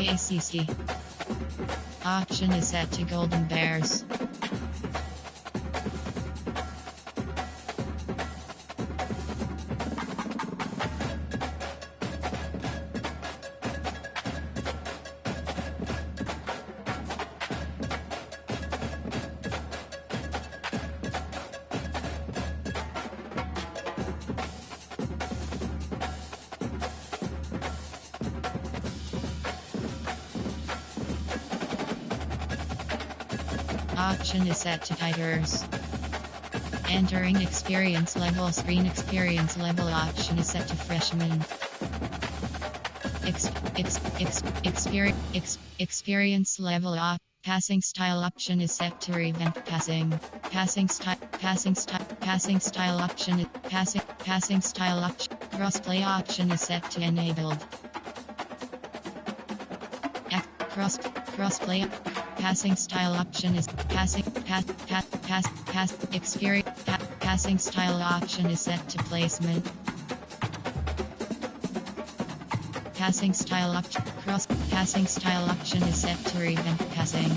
ACC. Option is set to golden bears. Option is set to tigers. Entering experience level screen. Experience level option is set to freshman. Experience level op. Passing style option is set to revamp passing. Passing style option is passing style option. Crossplay option is set to enabled. Crossplay. Passing style option is passing style option is set to placement. Passing style option is set to revamp passing.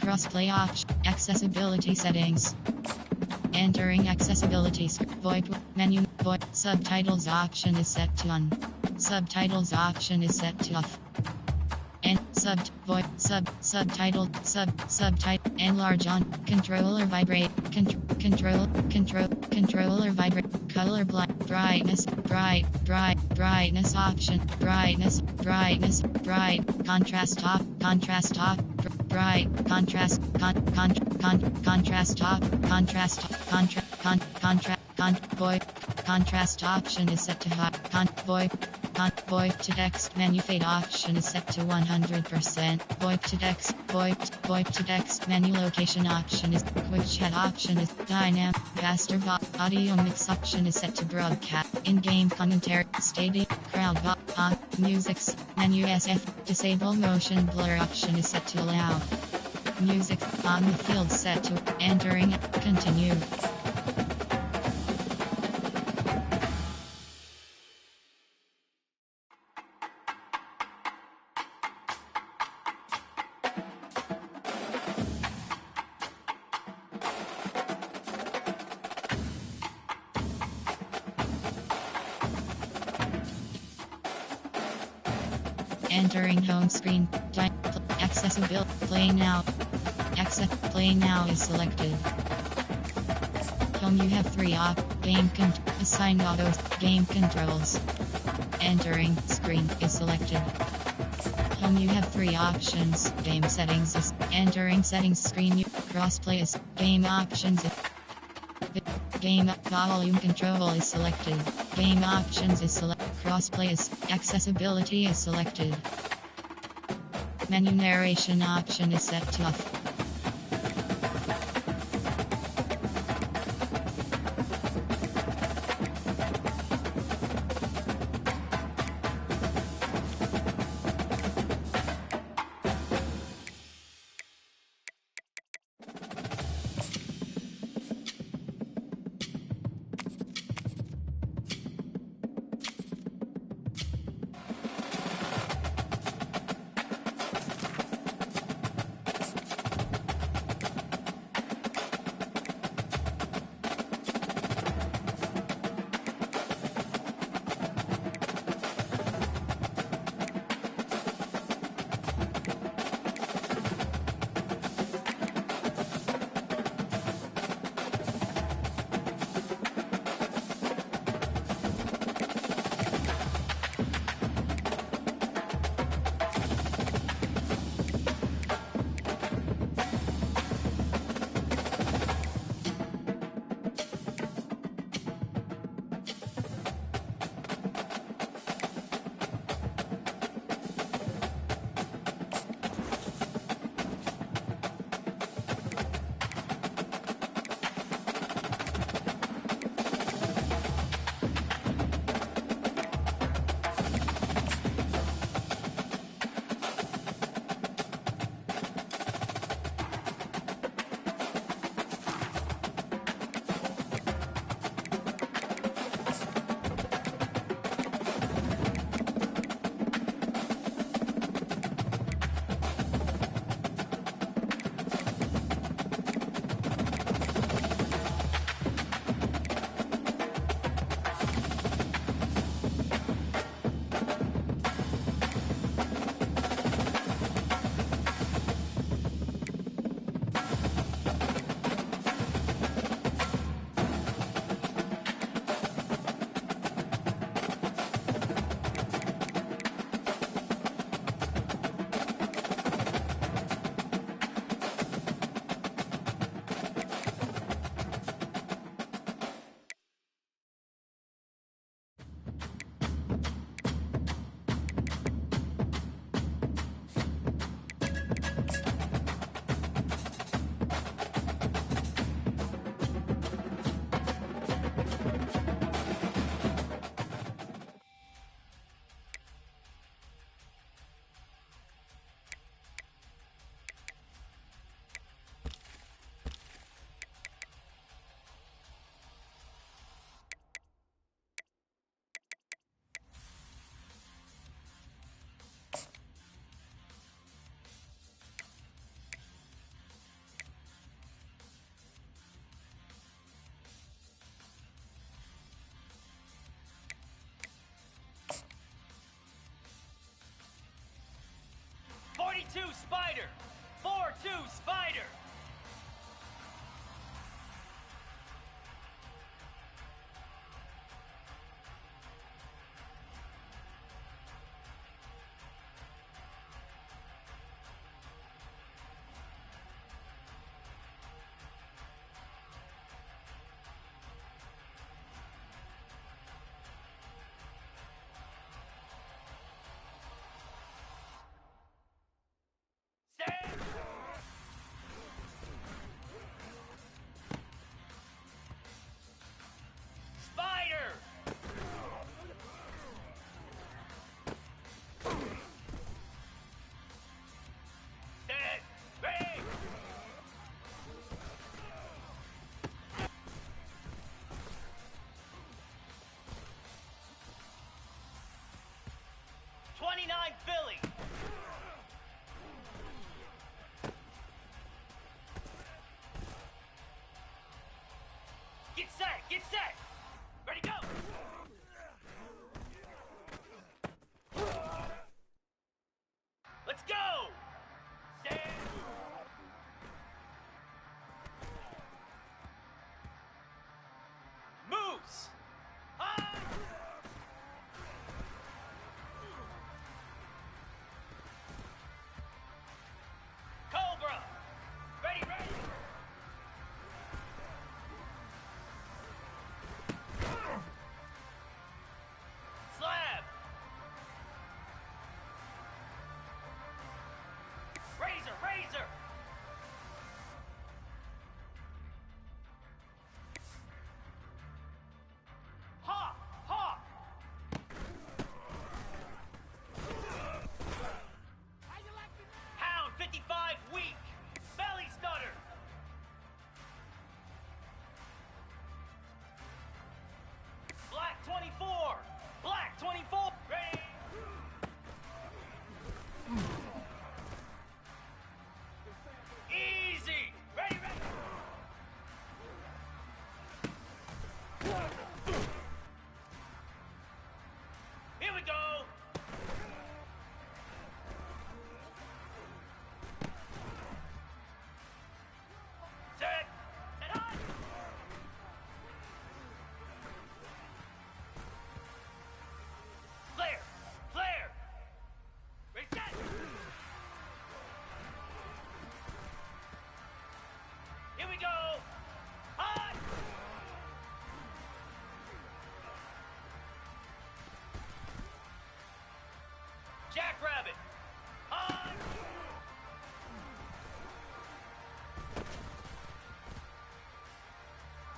Crossplay option. Accessibility settings. Entering accessibility. VoIP menu. VoIP subtitles option is set to on. Subtitles option is set to off. And VoIP subtitle enlarge on. Controller vibrate. Controller vibrate. Color brightness option. Bright contrast off. Bright contrast option is set to hot. VoIP to text menu fade option is set to 100%. VoIP to text menu location option is quick chat option is dynamic. Faster audio mix option is set to broadcast. In-game commentary stadia crowd on musics menu SF. Disable motion blur option is set to allow. Music on the field set to entering. Continue. Entering home screen. Accessibility. Play now. Play now is selected. Home you have 3 game assigned auto game controls. Entering screen is selected. Home you have 3 options. Game settings is entering settings screen. Crossplay is game options. Game volume control is selected. Game options is selected. Crossplay is accessibility is selected. Menu narration option is set to off. spider! 4-2 spider! Spider! Set! Ready! '29 Philly! Get set! Get set! Ready, go! Let's go! Set! Moves! High! Cobra! Ready, ready! Slab! Razor, razor! Hawk, hawk! Hound 55 weak! Belly stutter! Black 24! Black 24! Ready! Easy! Ready, ready! Here we go! Set! Set on! Flare! Flare! Ready, set! Here we go! Hot! Jackrabbit! On!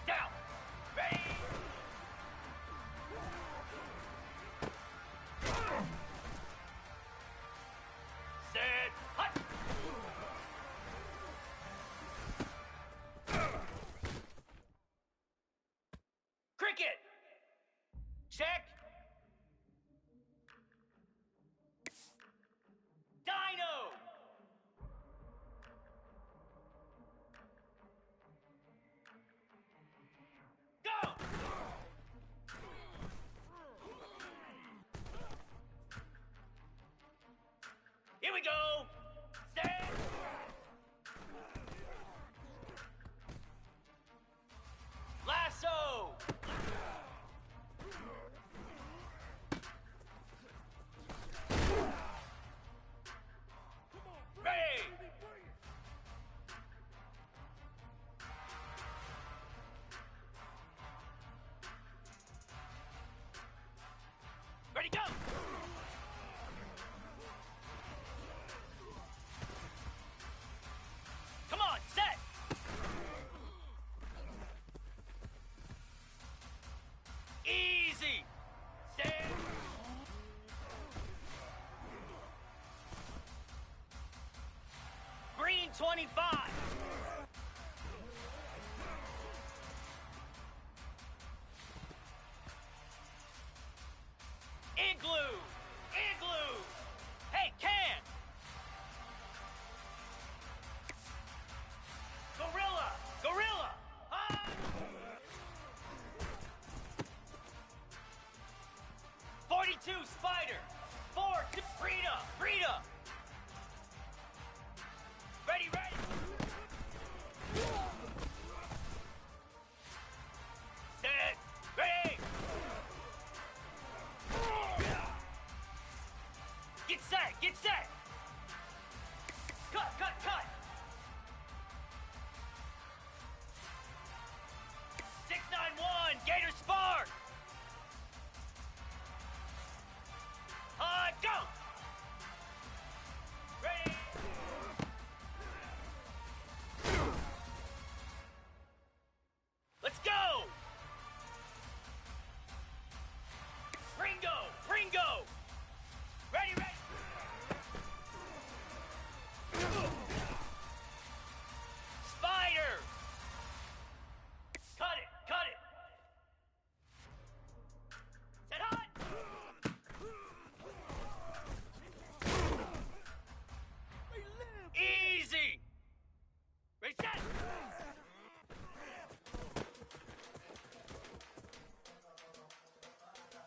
Down! Ready! Set! Hot! Cricket! Check! Dino! Go! Here we go! Set! Lasso! Ready! Ready, go! Come on, set! Easy! Set! Green 25! Igloo! Igloo! Hey, can! Gorilla! Gorilla! Ah! 42 Spider! 4 to Frida! Frida! Get set! Cut, cut, cut! 691, Gator Spark! Go! Ready! Let's go! Ringo! Ringo! Ready, ready! Spider! Cut it! Cut it! Set hot! Easy! Ready, set!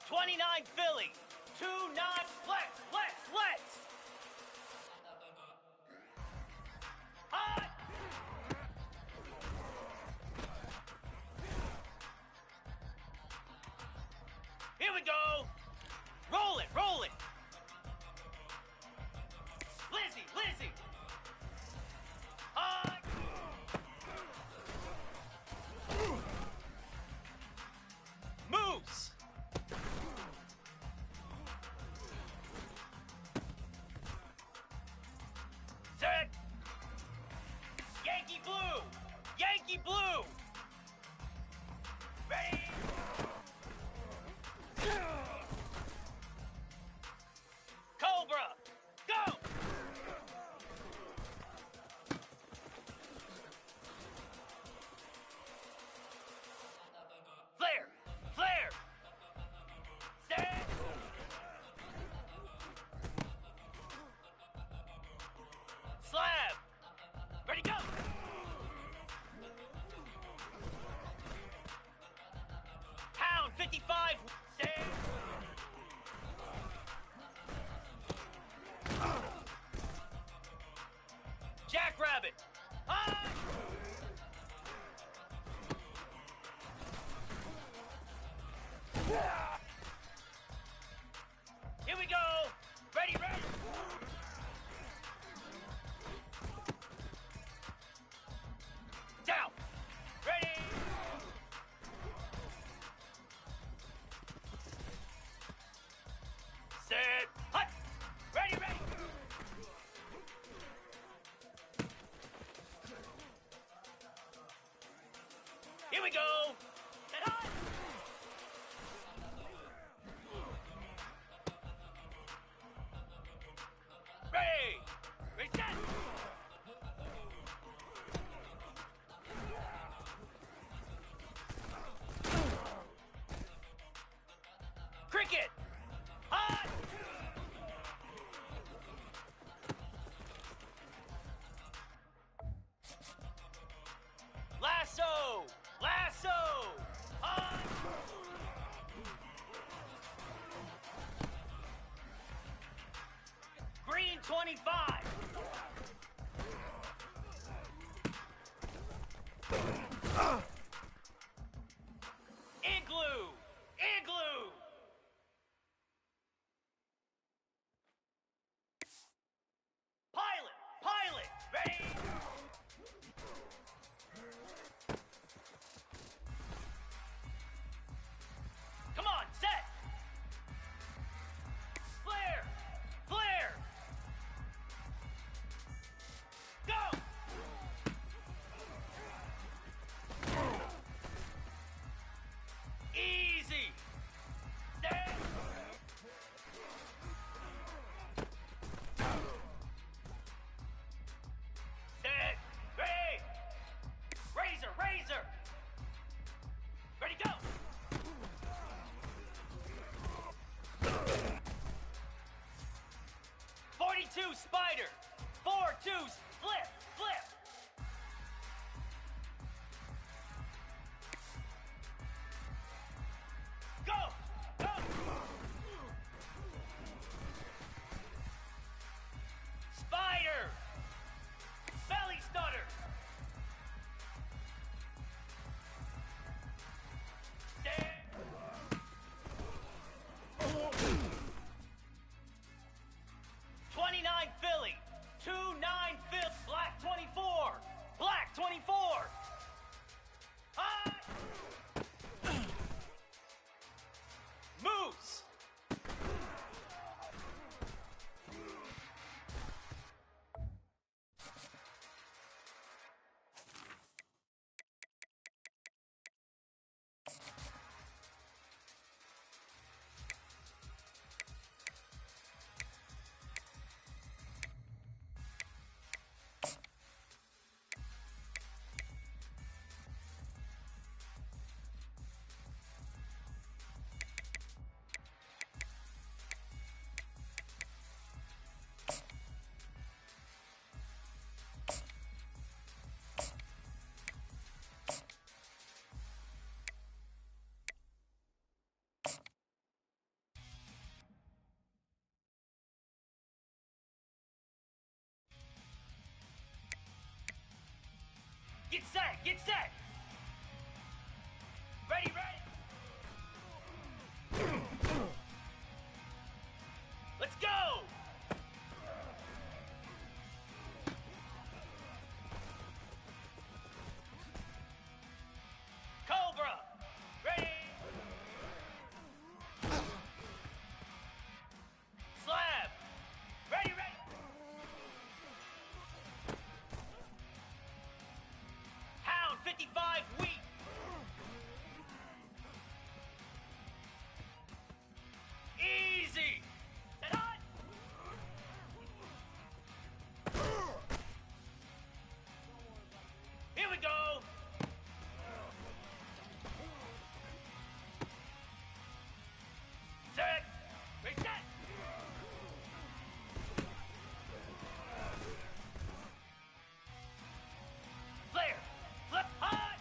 29 Philly! 2-9 flex! Flex! Flex! Hot! Here we go! Roll it! Roll it! Lizzie! Lizzie! Hot! Moose! Set! Yankee Blue! Yankee Blue! Ready? Cobra! Go! Flare! Flare! Set! Slab! Ready, go! Pound 55! Set! Jackrabbit! Ah! Here we go! Ready, ready! Down! Ready! Set! Hut! Ready, ready! Here we go! Set hot! Ready! Ready, set! Cricket! Hot! Lasso! Lasso! Hot! Green 25! Igloo! Igloo! Pilot! Pilot! Ready? Come on, set! Flare! Flare! Go! Easy! Set! Set! Ready! Razor! Razor! Ready, go! '42 Spider! 4-2 Flip! Flip! Go! Go! Spider! Belly stutter! Stand! 20 Get set! Get set! Ready, ready! Let's go! Cobra! Ready! Slab! Ready, ready! Hound 55 wheat! Easy! Set on! Here we go! Set! Reset! Flare! Flip hot!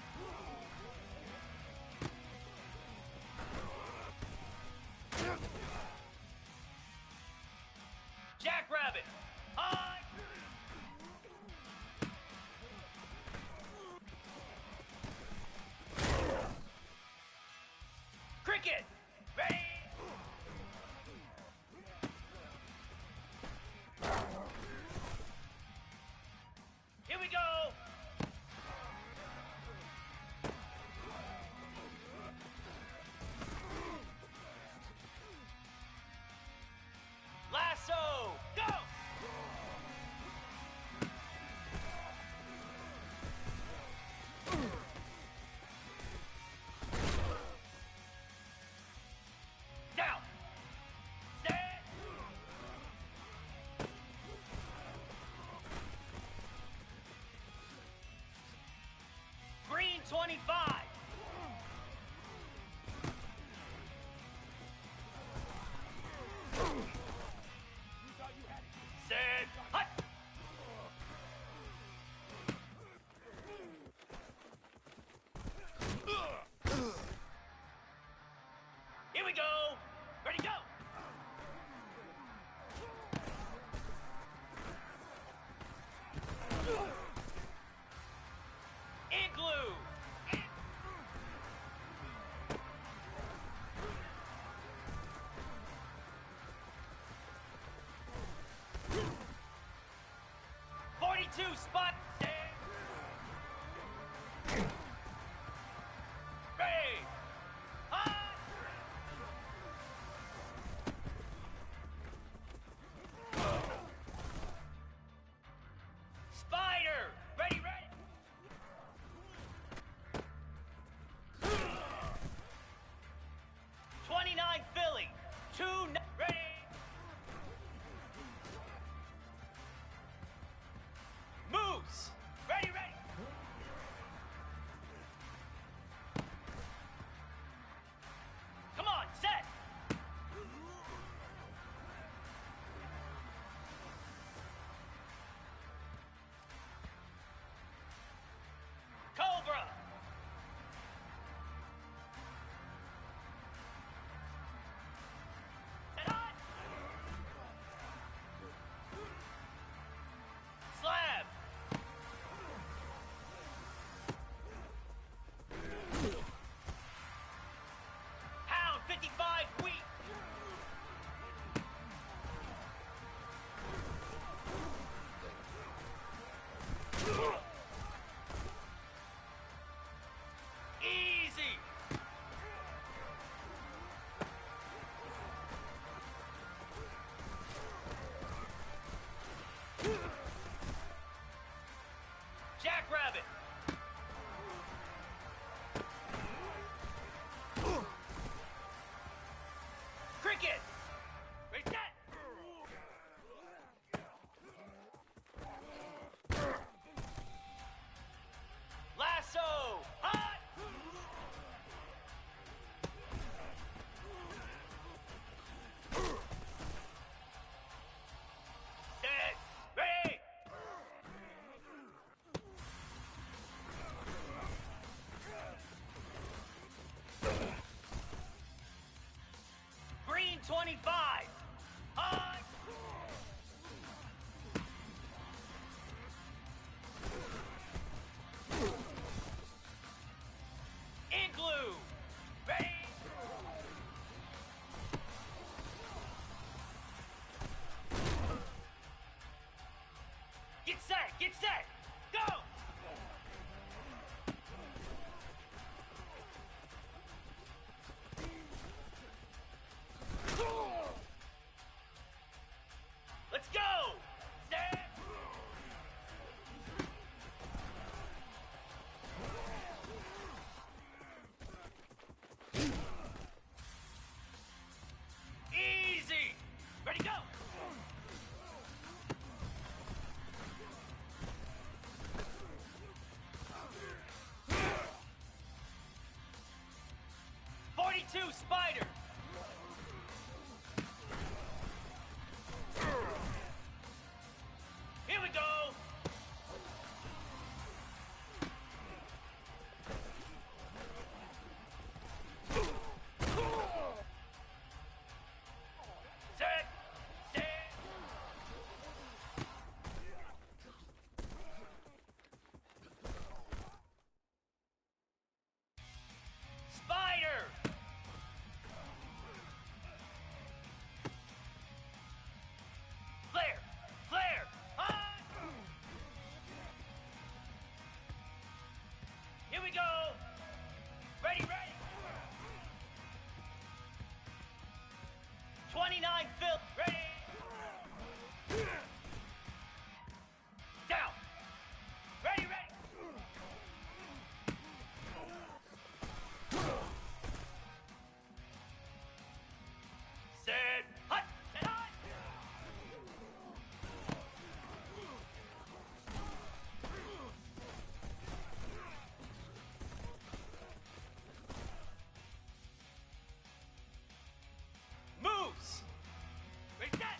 Jackrabbit! Hot! Cricket! Ready! Here we go! Lasso! Go! Down! Stand! Green 25! Set! Hut! Here we go! Ready, go! Igloo! 42 spot! Ready! Hot! Spider! Ready, ready! 29 Philly! 2 ready! Moose! Ready, ready! Come on, set! Cobra! Set on! Slab! Hound 55 wheat! Easy! Jackrabbit! Cricket! Reset! Lasso! Hot! Set! Ready! Green 25! Hot! Get set! Go! Let's go! Set! Easy! Ready, go! Spider! Here we go! Set! Set! Spider! Flare! Flare! Ah! Here we go! Ready, ready! 29 Phil! Ready! Down! Ready, ready! Set! Hut! Set hut! Moves! Ready, set!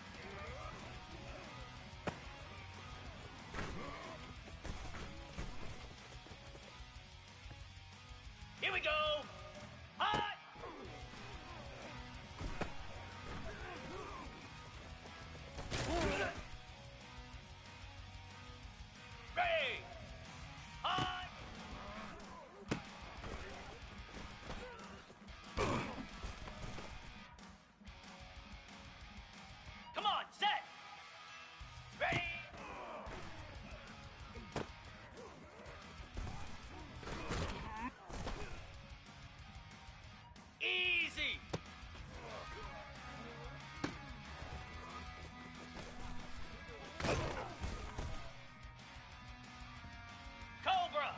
Here we go! Hot! Ready! Hot! Come on, set! Ready! Easy! Cobra!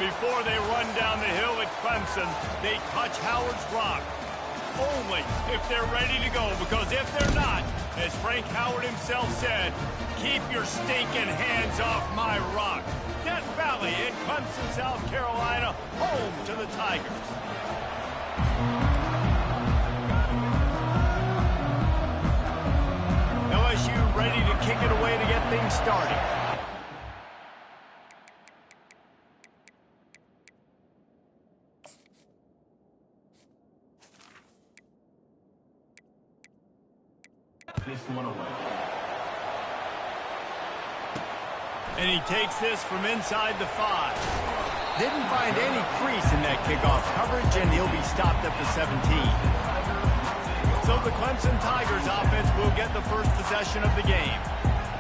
Before they run down the hill at Clemson, they touch Howard's rock. Only if they're ready to go, because if they're not, as Frank Howard himself said, keep your stinking hands off my rock. Death Valley in Clemson, South Carolina, home to the Tigers. LSU ready to kick it away to get things started. This one away. And he takes this from inside the 5. Didn't find any crease in that kickoff coverage, and he'll be stopped at the 17. So the Clemson Tigers offense will get the first possession of the game.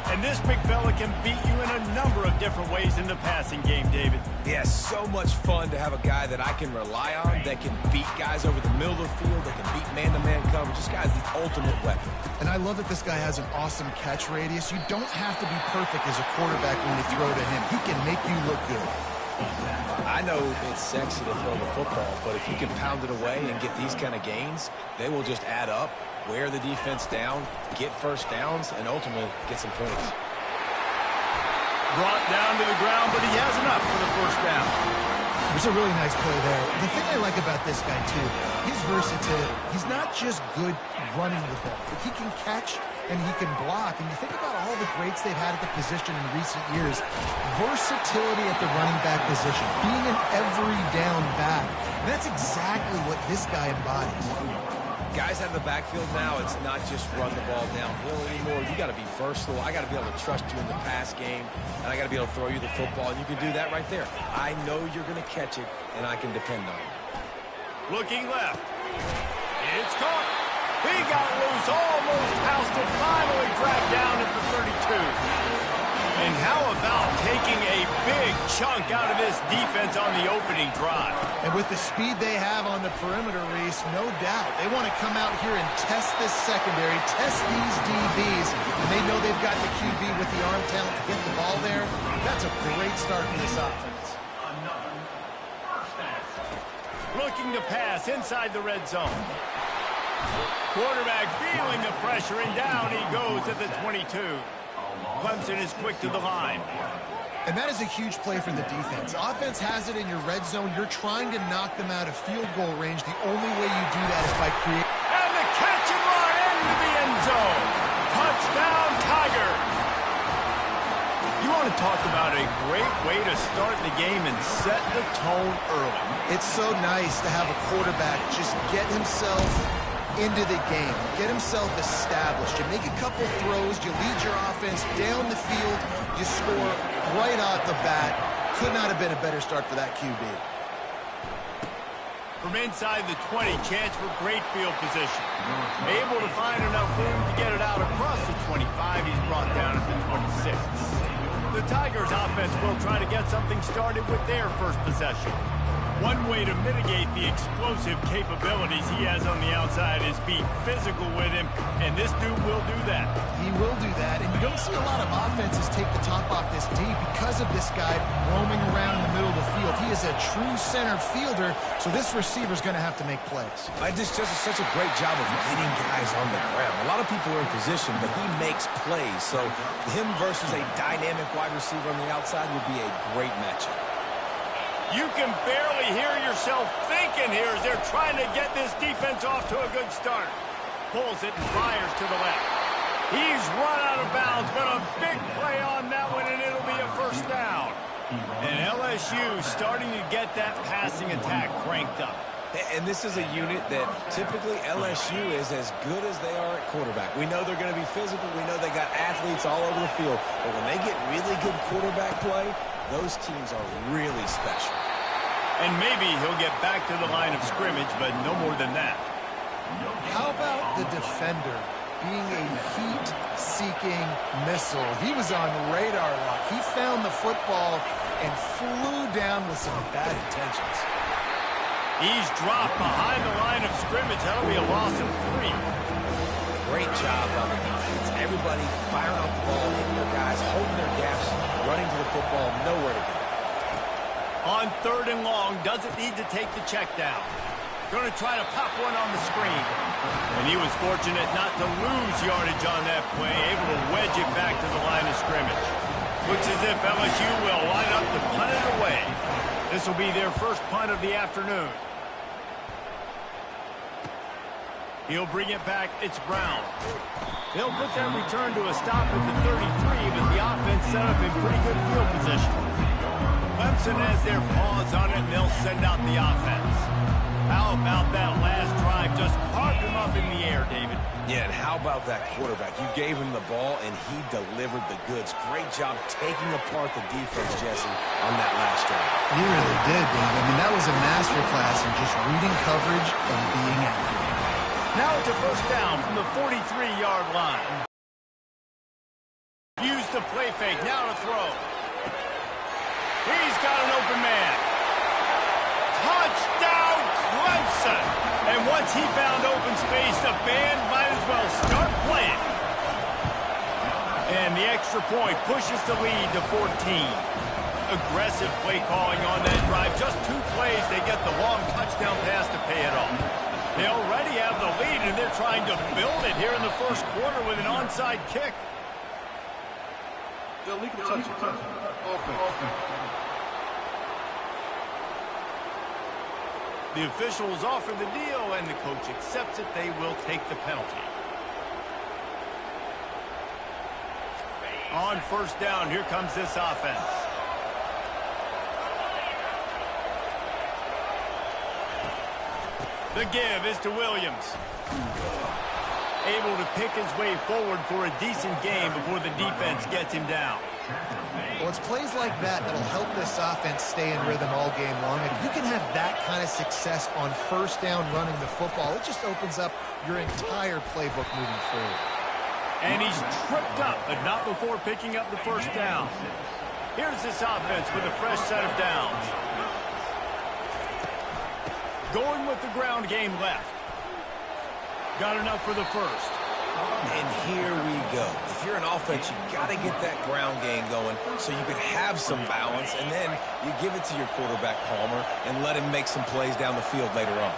And this big fella can beat you in a number of different ways in the passing game, David. Yeah, so much fun to have a guy that I can rely on, that can beat guys over the middle of the field, that can beat man-to-man coverage. This guy's the ultimate weapon. And I love that this guy has an awesome catch radius. You don't have to be perfect as a quarterback when you throw to him. He can make you look good. I know it's sexy to throw the football, but if you can pound it away and get these kind of gains, they will just add up, wear the defense down, get first downs, and ultimately get some points. Brought down to the ground, but he has enough for the first down. There's a really nice play there. The thing I like about this guy, too, his versatility. He's not just good running the ball, but he can catch and he can block. And you think about all the greats they've had at the position in recent years. Versatility at the running back position, being an every down back. And that's exactly what this guy embodies. Guys out of the backfield now, it's not just run the ball downhill anymore. You got to be versatile. I got to be able to trust you in the pass game, and I got to be able to throw you the football, and you can do that right there. I know you're going to catch it, and I can depend on it. Looking left. It's caught. He got loose, almost housed it, finally dragged down at the 32. And how about taking a big chunk out of this defense on the opening drive? And with the speed they have on the perimeter, Reese, no doubt, they want to come out here and test this secondary, test these DBs, and they know they've got the QB with the arm talent to get the ball there. That's a great start for this offense. Looking to pass inside the red zone. Quarterback feeling the pressure, and down he goes at the 22. Clemson is quick to the line. And that is a huge play for the defense. Offense has it in your red zone. You're trying to knock them out of field goal range. The only way you do that is by creating... And the catch and run into the end zone. Touchdown, Tiger. You want to talk about a great way to start the game and set the tone early. It's so nice to have a quarterback just get himself into the game, get himself established. You make a couple throws, you lead your offense down the field, you score right off the bat. Could not have been a better start for that QB. From inside the 20, chance for great field position. Able to find enough room to get it out across the 25. He's brought down at the 26. The Tigers offense will try to get something started with their first possession. One way to mitigate the explosive capabilities he has on the outside is be physical with him, and this dude will do that. He will do that, and you don't see a lot of offenses take the top off this D because of this guy roaming around in the middle of the field. He is a true center fielder, so this receiver's going to have to make plays. I just does such a great job of getting guys on the ground. A lot of people are in position, but he makes plays, so him versus a dynamic wide receiver on the outside would be a great matchup. You can barely hear yourself thinking here as they're trying to get this defense off to a good start. Pulls it and fires to the left. He's run out of bounds, but a big play on that one, and it'll be a first down. And LSU starting to get that passing attack cranked up. And this is a unit that typically LSU is as good as they are at quarterback. We know they're going to be physical. We know they got athletes all over the field. But when they get really good quarterback play, those teams are really special. And maybe he'll get back to the line of scrimmage, but no more than that. How about the defender being a heat-seeking missile? He was on radar lock. He found the football and flew down with some bad intentions. He's dropped behind the line of scrimmage. That'll be a loss of 3. Great job on the defense. Everybody firing off the ball, hitting their guys, holding their gaps, running to the football, nowhere to go. On 3rd and long, doesn't need to take the check down. Going to try to pop one on the screen. And he was fortunate not to lose yardage on that play, able to wedge it back to the line of scrimmage. Looks as if LSU will line up to punt it away. This will be their first punt of the afternoon. He'll bring it back. It's Brown. They'll put that return to a stop at the 33, but the offense set up in pretty good field position. Clemson has their paws on it, and they'll send out the offense. How about that last drive? Just carved him up in the air, David. Yeah, and how about that quarterback? You gave him the ball, and he delivered the goods. Great job taking apart the defense, Jesse, on that last drive. He really did, Dave. I mean, that was a masterclass in just reading coverage and being accurate. Now it's a first down from the 43-yard line. Use the play fake. Now to throw. He's got an open man. Touchdown, Clemson! And once he found open space, the band might as well start playing. And the extra point pushes the lead to 14. Aggressive play calling on that drive. Just 2 plays, they get the long touchdown pass to pay it off. They already have the lead, and they're trying to build it here in the first quarter with an onside kick. Illegal touch. The officials offer the deal, and the coach accepts it. They will take the penalty. On first down, here comes this offense. The give is to Williams. Able to pick his way forward for a decent game before the defense gets him down. Well, it's plays like that that'll help this offense stay in rhythm all game long. If you can have that kind of success on first down running the football, it just opens up your entire playbook moving forward. And he's tripped up, but not before picking up the first down. Here's this offense with a fresh set of downs. Going with the ground game left. Got enough for the first. And here we go. If you're an offense, you got to get that ground game going so you can have some balance, and then you give it to your quarterback, Palmer, and let him make some plays down the field later on.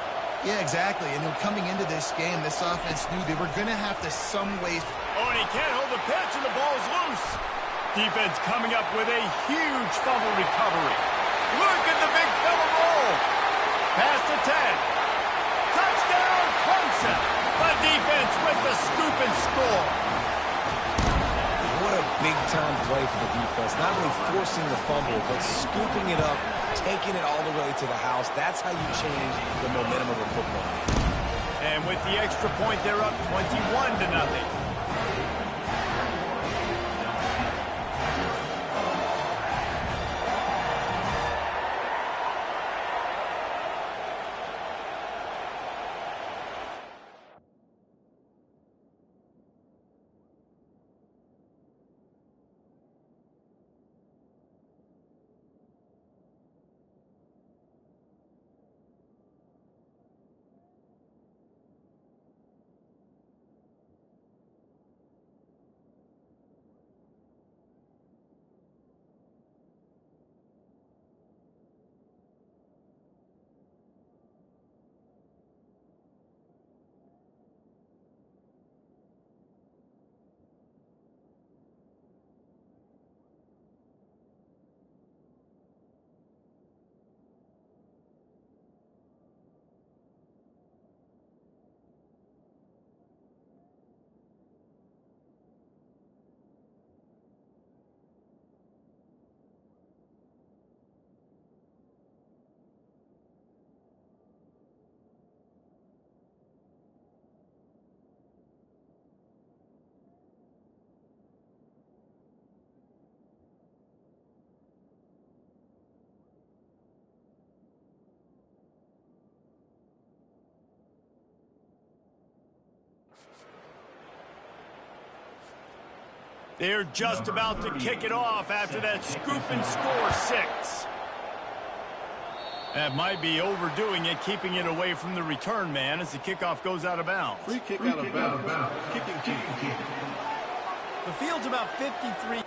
Yeah, exactly. And then coming into this game, this offense knew they were going to have to some ways. Oh, and he can't hold the pitch, and the ball's loose. Defense coming up with a huge fumble recovery. Look at the big fella roll. Past the 10. Touchdown, Clemson. The defense with the scoop and score. What a big-time play for the defense. Not only forcing the fumble, but scooping it up, taking it all the way to the house. That's how you change the momentum of a football game. And with the extra point, they're up 21-0. They're just about to kick it off after that scoop and score 6. That might be overdoing it, keeping it away from the return man as the kickoff goes out of bounds. Free kick out of bounds. Kicking team. The field's about 53.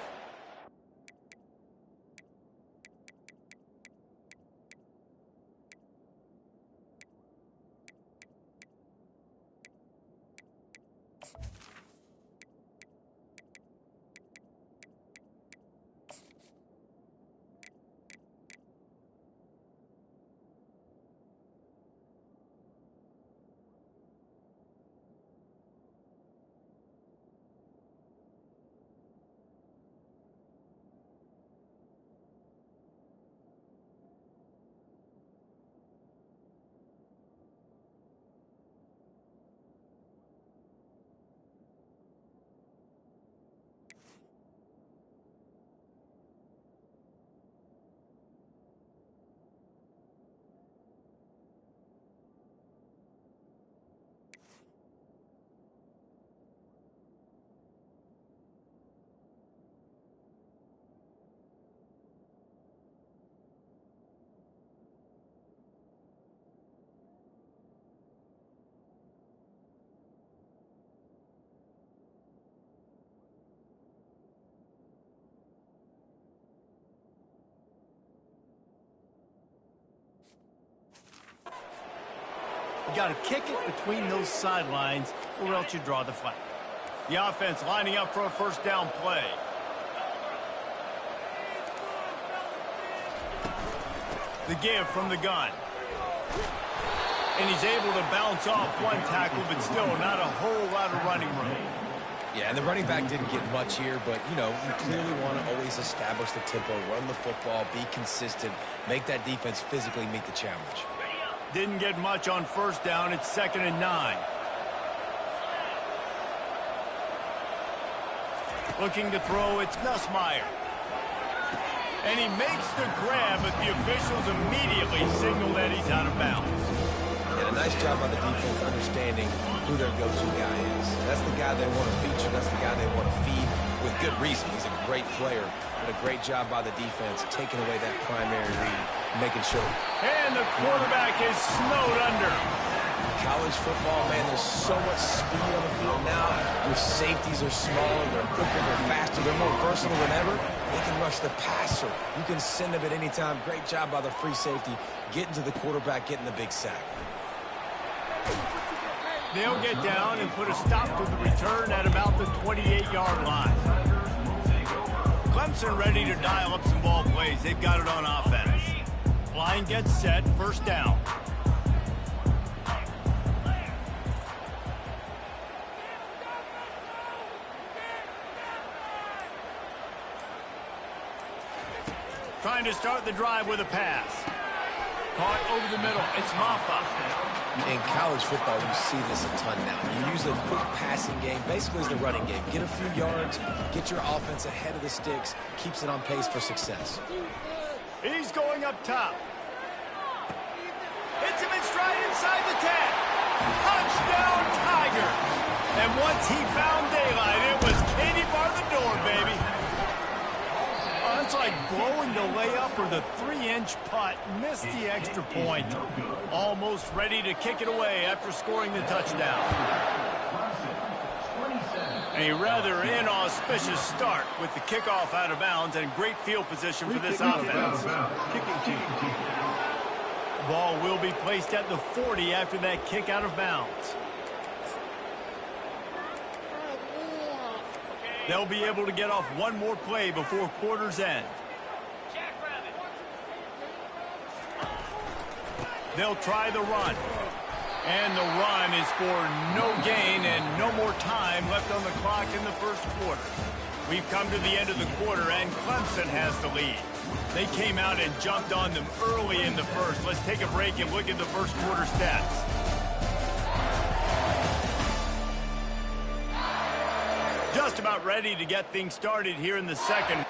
You got to kick it between those sidelines or else you draw the flag. The offense lining up for a first down play. The give from the gun. And he's able to bounce off one tackle, but still not a whole lot of running room. Yeah, and the running back didn't get much here, but, you know, you clearly want to always establish the tempo, run the football, be consistent, make that defense physically meet the challenge. Didn't get much on first down. It's 2nd and 9. Looking to throw, it's Nussmeier. And he makes the grab, but the officials immediately signal that he's out of bounds. And a nice job by the defense understanding who their go-to guy is. That's the guy they want to feature. That's the guy they want to feed with good reason. He's a great player, but a great job by the defense taking away that primary lead, making sure. And the quarterback is snowed under. College football, man, there's so much speed on the field now. Your safeties are smaller, they're quicker, they're faster, they're more versatile than ever. They can rush the passer. You can send them at any time. Great job by the free safety, getting to the quarterback, getting the big sack. They'll get down and put a stop to the return at about the 28-yard line. Clemson ready to dial up some ball plays. They've got it on offense. Line gets set, first down. Trying to start the drive with a pass. Caught over the middle. It's Maffa. In college football, you see this a ton now. You use a quick passing game, basically as the running game. Get a few yards, get your offense ahead of the sticks, keeps it on pace for success. He's going up top. Hits him in stride inside the 10. Touchdown, Tiger. And once he found daylight, it was Katie bar the door, baby. Oh, it's like blowing the layup or the 3-inch putt. Missed the extra point. Almost ready to kick it away after scoring the touchdown. A rather inauspicious start with the kickoff out of bounds and great field position for this offense. Ball will be placed at the 40 after that kick out of bounds. They'll be able to get off one more play before quarter's end. They'll try the run. And the run is for no gain and no more time left on the clock in the first quarter. We've come to the end of the quarter and Clemson has the lead. They came out and jumped on them early in the first. Let's take a break and look at the first quarter stats. Just about ready to get things started here in the second.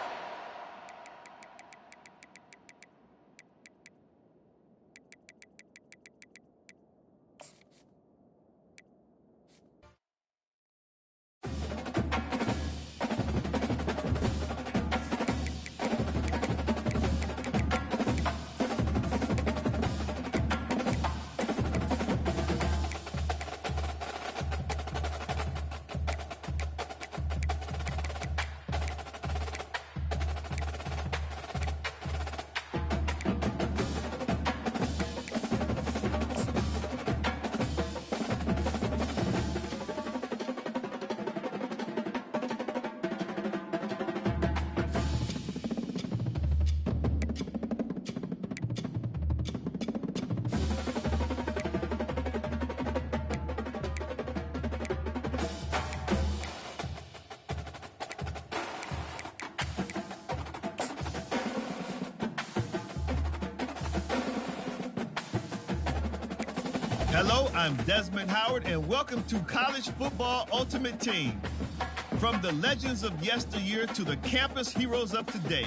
Hello, I'm Desmond Howard, and welcome to College Football Ultimate Team. From the legends of yesteryear to the campus heroes of today,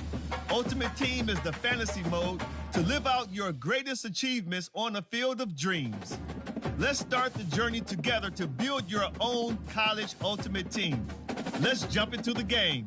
Ultimate Team is the fantasy mode to live out your greatest achievements on a field of dreams. Let's start the journey together to build your own college Ultimate Team. Let's jump into the game.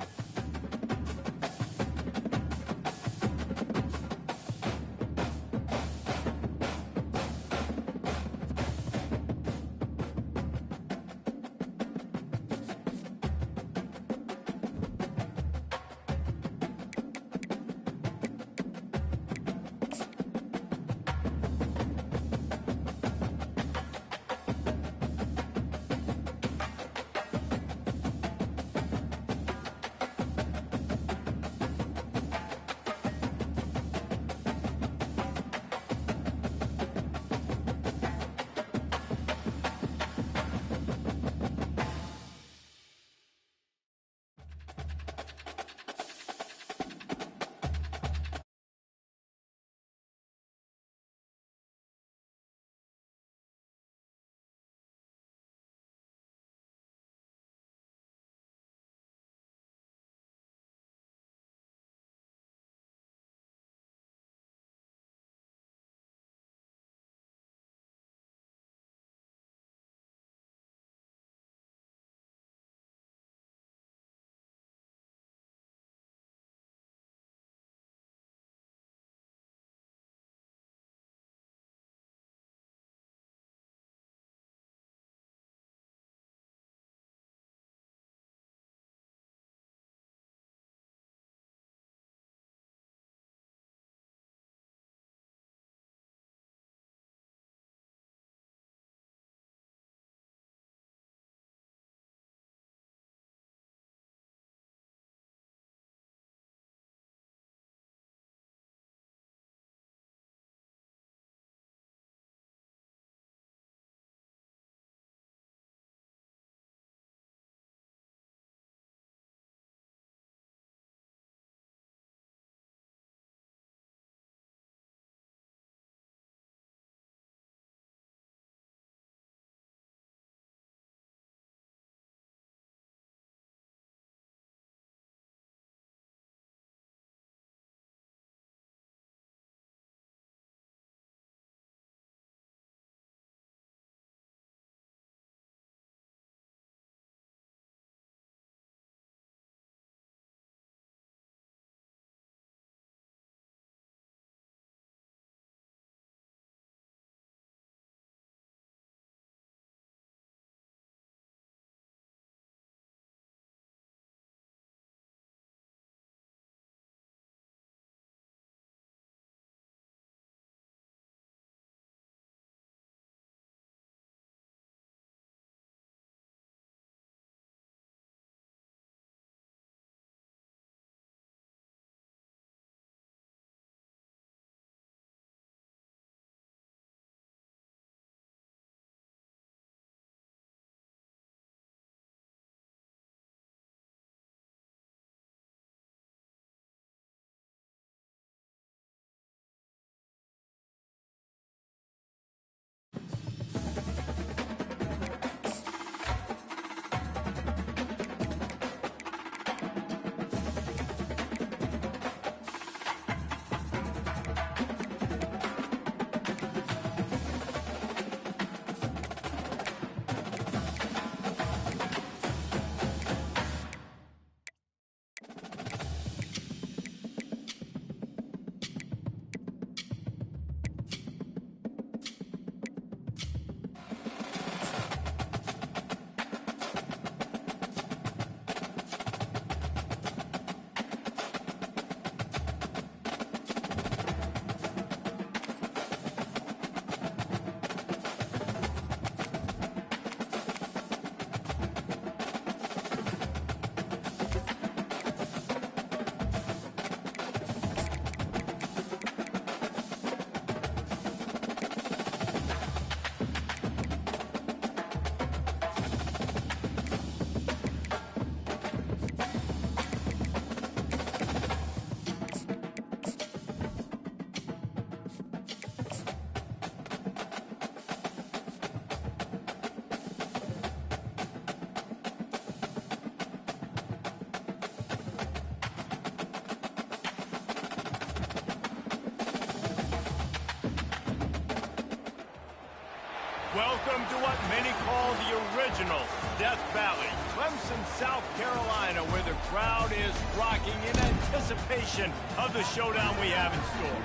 Welcome to what many call the original Death Valley, Clemson, South Carolina, where the crowd is rocking in anticipation of the showdown we have in store.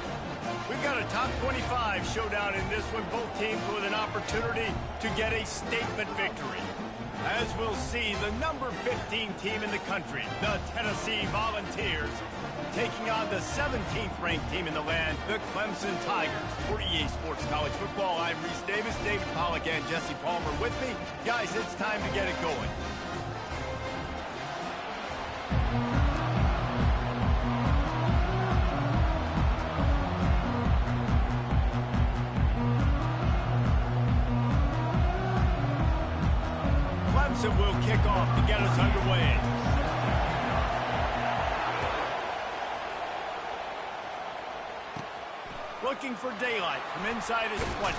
We've got a top 25 showdown in this one, both teams with an opportunity to get a statement victory. As we'll see, the number 15 team in the country, the Tennessee Volunteers, taking on the 17th ranked team in the land, the Clemson Tigers. For EA Sports College Football, I'm Reese Davis, David Pollack, and Jesse Palmer with me. Guys, it's time to get it going. Clemson will kick off to get us underway. Looking for daylight from inside his 20.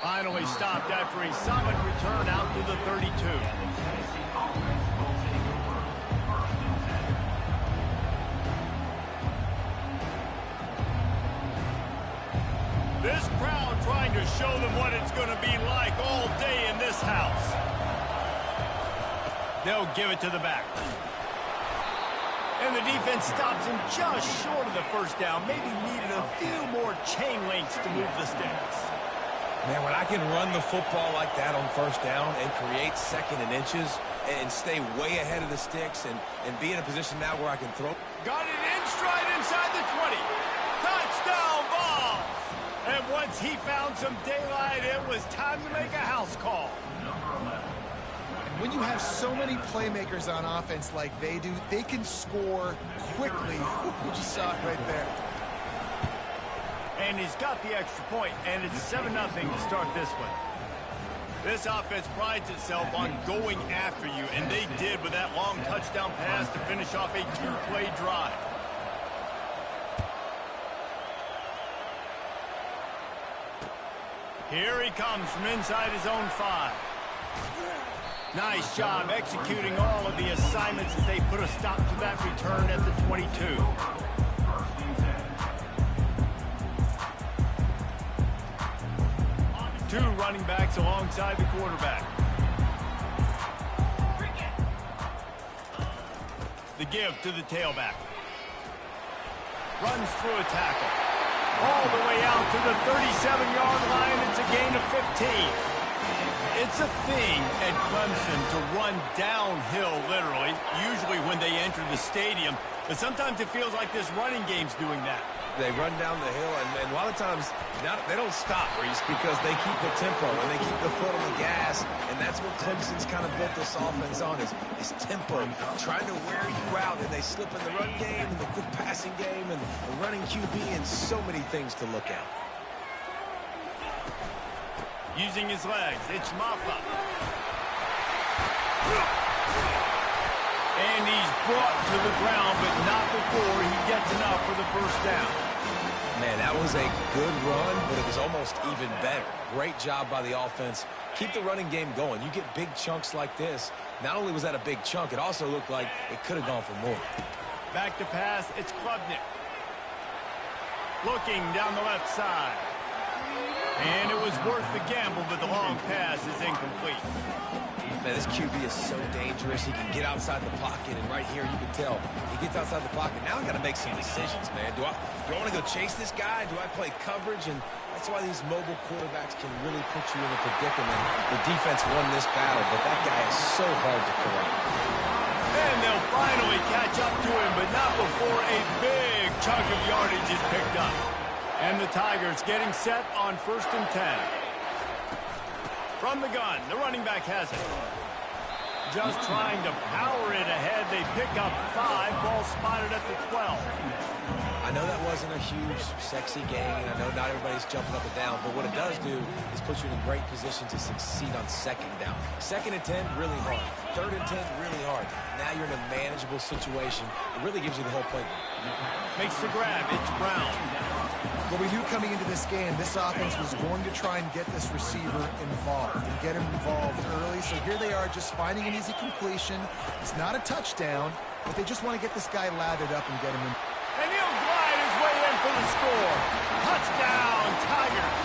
Finally stopped after a solid return out to the 32. This crowd trying to show them what it's going to be like all day in this house. They'll give it to the back. And the defense stops him just short of the first down. Maybe needed a few more chain links to move the sticks. Man, when I can run the football like that on first down and create second and inches and stay way ahead of the sticks and be in a position now where I can throw. Got it in stride inside the 20. Touchdown ball. And once he found some daylight, it was time to make a house call. When you have so many playmakers on offense like they do, they can score quickly. You just saw it right there. And he's got the extra point, and it's 7-0 to start this one. This offense prides itself on going after you, and they did with that long touchdown pass to finish off a two-play drive. Here he comes from inside his own 5. Nice job executing all of the assignments as they put a stop to that return at the 22. Two running backs alongside the quarterback. The give to the tailback. Runs through a tackle. All the way out to the 37-yard line. It's a gain of 15. It's a thing at Clemson to run downhill, literally, usually when they enter the stadium. But sometimes it feels like this running game's doing that. They run down the hill, and a lot of times they don't stop, Reese, because they keep the tempo and they keep the foot on the gas, and that's what Clemson's kind of built this offense on, is tempo, trying to wear you out, and they slip in the run game and the quick passing game and the running QB and so many things to look at. Using his legs, it's Maffa. And he's brought to the ground, but not before he gets enough for the first down. Man, that was a good run, but it was almost even better. Great job by the offense. Keep the running game going. You get big chunks like this. Not only was that a big chunk, it also looked like it could have gone for more. Back to pass, it's Klubnik. Looking down the left side. And it was worth the gamble, but the long pass is incomplete. Man, this QB is so dangerous. He can get outside the pocket, and right here you can tell he gets outside the pocket. Now I got to make some decisions, man. Do I want to go chase this guy? Do I play coverage? And that's why these mobile quarterbacks can really put you in a predicament. The defense won this battle, but that guy is so hard to corral. And they'll finally catch up to him, but not before a big chunk of yardage is picked up. And the Tigers getting set on 1st and 10. From the gun, the running back has it. Just trying to power it ahead. They pick up 5. Ball spotted at the 12. I know that wasn't a huge, sexy gain. I know not everybody's jumping up and down, but what it does do is put you in a great position to succeed on 2nd down. 2nd and 10, really hard. 3rd and 10, really hard. Now you're in a manageable situation. It really gives you the whole play. Makes the grab. It's Brown. Well, we knew coming into this game, this offense was going to try and get this receiver involved and get him involved early. So here they are just finding an easy completion. It's not a touchdown, but they just want to get this guy lathered up and get him in. And he'll glide his way in for the score. Touchdown, Tigers.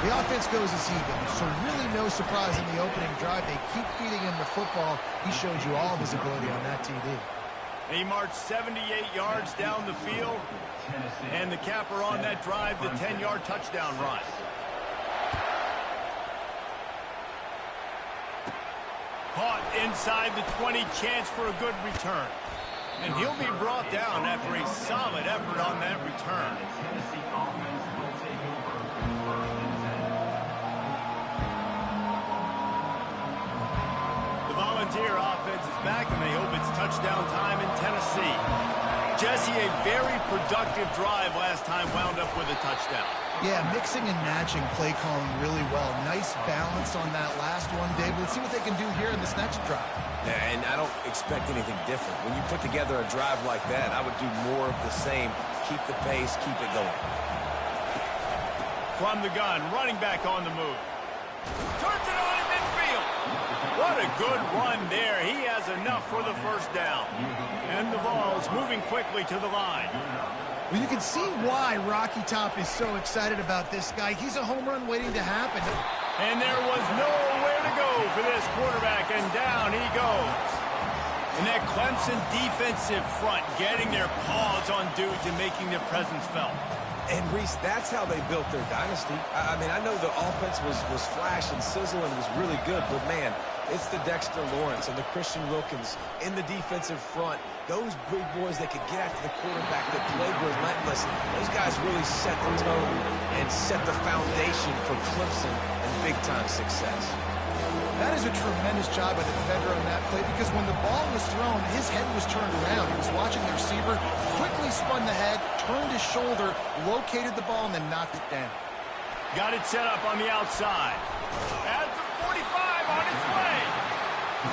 The offense goes as he goes, so really no surprise in the opening drive. They keep feeding him the football. He showed you all of his ability on that TD. He marched 78 yards down the field, and the capper on that drive, the 10-yard touchdown run. Caught inside the 20, chance for a good return. And he'll be brought down after a solid effort on that return. The Volunteer offense is back, and they hope it's touchdown time in Tennessee. Jesse, a very productive drive last time wound up with a touchdown. Yeah, mixing and matching play calling really well. Nice balance on that last one, Dave. Let's see what they can do here in this next drive. Yeah, and I don't expect anything different. When you put together a drive like that, I would do more of the same. Keep the pace, keep it going. From the gun, running back on the move. Turns it on in midfield. What a good run there. He has enough for the first down. And the ball is moving quickly to the line. Well, you can see why Rocky Top is so excited about this guy. He's a home run waiting to happen. And there was nowhere to go for this quarterback, and down he goes. And that Clemson defensive front getting their paws on dudes and making their presence felt. And, Reese, that's how they built their dynasty. I mean, I know the offense was flash and sizzle and was really good, but, man, it's the Dexter Lawrence and the Christian Wilkins in the defensive front. Those big boys that could get after the quarterback, that played relentless. Those guys really set the tone and set the foundation for Clemson and big-time success. That is a tremendous job by the defender on that play, because when the ball was thrown, his head was turned around. He was watching the receiver, quickly spun the head, turned his shoulder, located the ball, and then knocked it down. Got it set up on the outside. At the 45 on its way.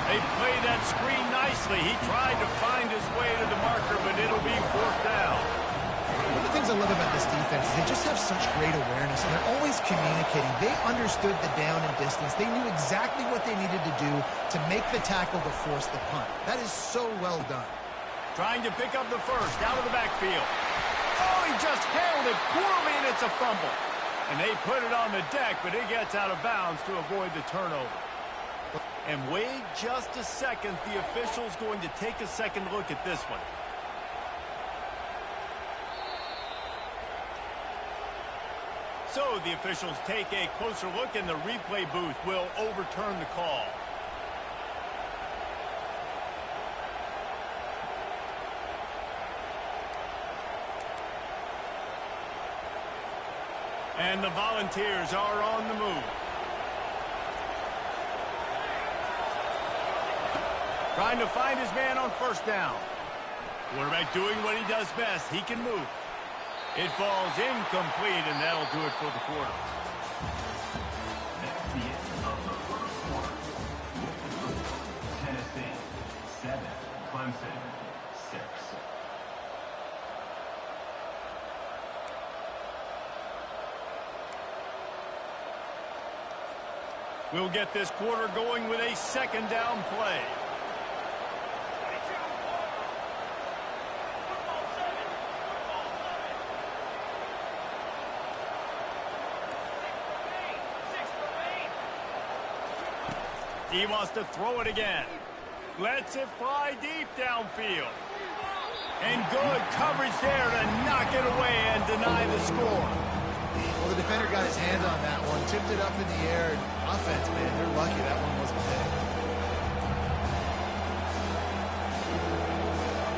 They played that screen nicely. He tried to find his way to the marker, but it'll be fourth down. One of the things I love about this defense is they just have such great awareness, and they're always communicating. They understood the down and distance. They knew exactly what they needed to do to make the tackle to force the punt. That is so well done. Trying to pick up the first out of the backfield. Oh, he just handled it poorly, and it's a fumble. And they put it on the deck, but it gets out of bounds to avoid the turnover. And wait just a second. The official's going to take a second look at this one. So the officials take a closer look, and the replay booth will overturn the call. And the Volunteers are on the move. Trying to find his man on first down. Quarterback doing what he does best. He can move. It falls incomplete, and that'll do it for the quarter. That's the end of the first quarter. Tennessee 7, Clemson 6. We'll get this quarter going with a second down play. He wants to throw it again. Lets it fly deep downfield. And good coverage there to knock it away and deny the score. Well, the defender got his hand on that one, tipped it up in the air. Offense, man, they're lucky that one wasn't big.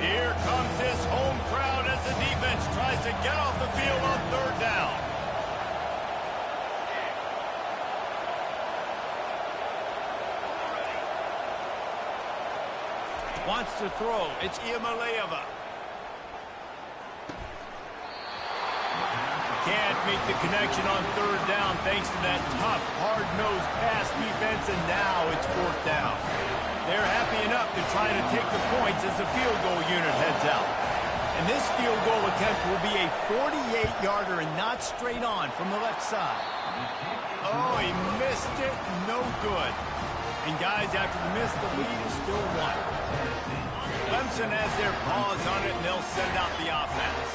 Here comes his home crowd as the defense tries to get off the field on third down. Wants to throw. It's Iamaleava. Can't make the connection on third down thanks to that tough, hard-nosed pass defense, and now it's fourth down. They're happy enough to try to take the points as the field goal unit heads out. And this field goal attempt will be a 48-yarder and not straight on from the left side. Oh, he missed it. No good. And guys, after the miss, the lead is still one. Clemson has their paws on it, and they'll send out the offense.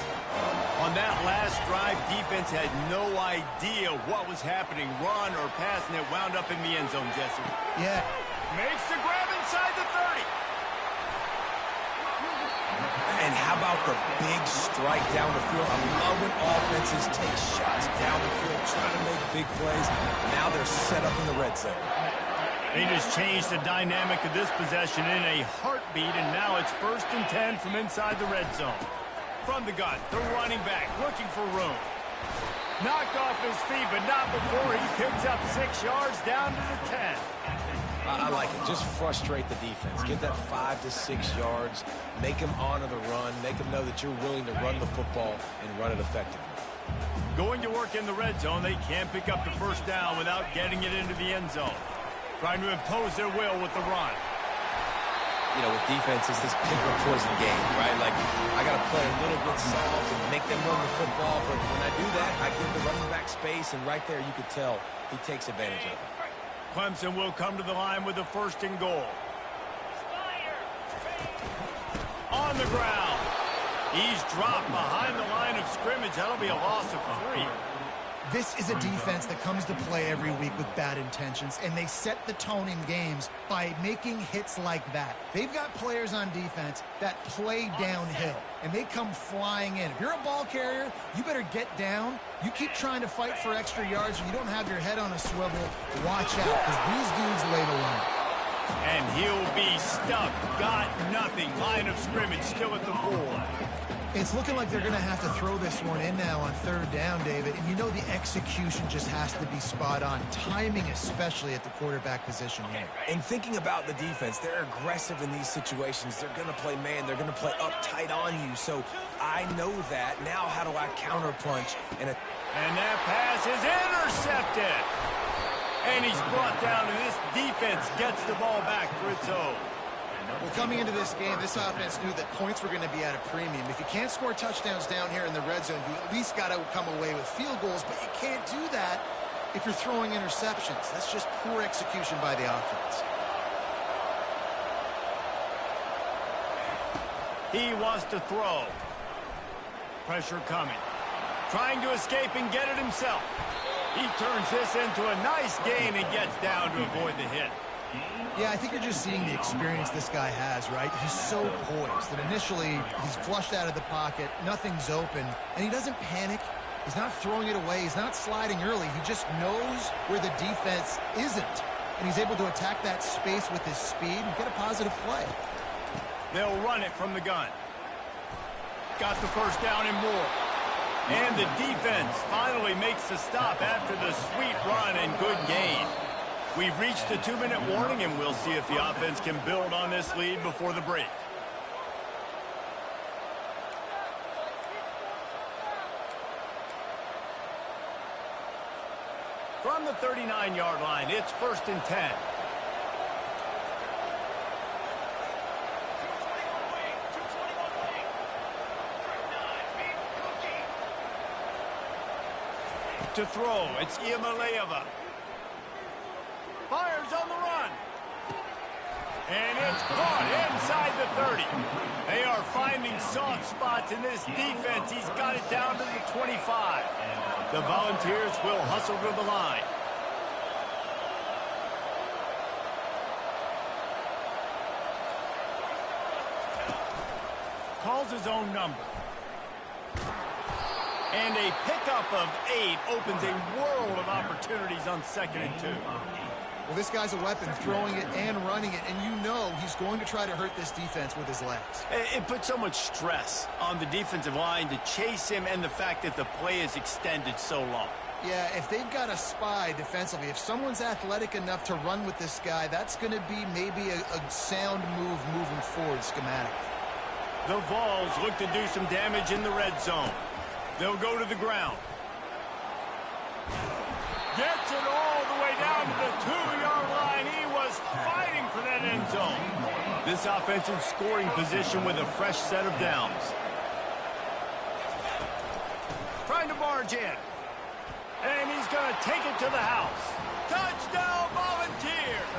On On that last drive, defense had no idea what was happening. Run or pass, and it wound up in the end zone, Jesse. Yeah. Makes the grab inside the 30. And how about the big strike down the field? I love when offenses take shots down the field, trying to make big plays. Now they're set up in the red zone. They just changed the dynamic of this possession in a heartbeat, and now it's 1st and 10 from inside the red zone. From the gun, the running back looking for room. Knocked off his feet, but not before he picks up 6 yards down to the 10. I like it. Just frustrate the defense. Get that 5 to 6 yards. Make them honor the run. Make them know that you're willing to run the football and run it effectively. Going to work in the red zone, they can't pick up the 1st down without getting it into the end zone. Trying to impose their will with the run. You know, with defense, it's this pick or poison game, right? Like, I got to play a little bit soft and make them run the football, but when I do that, I give the running back space, and right there you could tell he takes advantage of it. Clemson will come to the line with a 1st and goal. On the ground. He's dropped behind the line of scrimmage. That'll be a loss of 3. This is a defense that comes to play every week with bad intentions, and they set the tone in games by making hits like that. They've got players on defense that play downhill, and they come flying in. If you're a ball carrier, you better get down. You keep trying to fight for extra yards, and you don't have your head on a swivel. Watch out, because these dudes lay the line. And he'll be stuck. Got nothing. Line of scrimmage still at the 4. It's looking like they're going to have to throw this one in now on 3rd down, David. And you know the execution just has to be spot on. Timing, especially at the quarterback position here. And thinking about the defense, they're aggressive in these situations. They're going to play man. They're going to play up tight on you. So I know that. Now how do I counterpunch? And that pass is intercepted. And he's brought down, and this defense gets the ball back for its own. Well, coming into this game, this offense knew that points were going to be at a premium. If you can't score touchdowns down here in the red zone, you at least got to come away with field goals, but you can't do that if you're throwing interceptions. That's just poor execution by the offense. He wants to throw. Pressure coming. Trying to escape and get it himself. He turns this into a nice gain and gets down to avoid the hit. Yeah, I think you're just seeing the experience this guy has, right? He's so poised that initially he's flushed out of the pocket, nothing's open, and he doesn't panic. He's not throwing it away. He's not sliding early. He just knows where the defense isn't, and he's able to attack that space with his speed and get a positive play. They'll run it from the gun. Got the 1st down and more. And the defense finally makes the stop after the sweet run and good gain. We've reached the 2-minute warning, and we'll see if the offense can build on this lead before the break. From the 39-yard line, it's 1st and 10. To throw, it's Iamaleava. Fires on the run. And it's caught inside the 30. They are finding soft spots in this defense. He's got it down to the 25. The Volunteers will hustle to the line. Calls his own number. And a pickup of 8 opens a world of opportunities on 2nd and 2. Well, this guy's a weapon, throwing it and running it, and you know he's going to try to hurt this defense with his legs. It puts so much stress on the defensive line to chase him and the fact that the play is extended so long. Yeah, if they've got a spy defensively, if someone's athletic enough to run with this guy, that's going to be maybe a sound move moving forward schematically. The Vols look to do some damage in the red zone. They'll go to the ground. Gets it all the way down to the 2-yard line. He was fighting for that end zone. This offensive scoring position with a fresh set of downs. Trying to barge in. And he's going to take it to the house. Touchdown, Volunteers!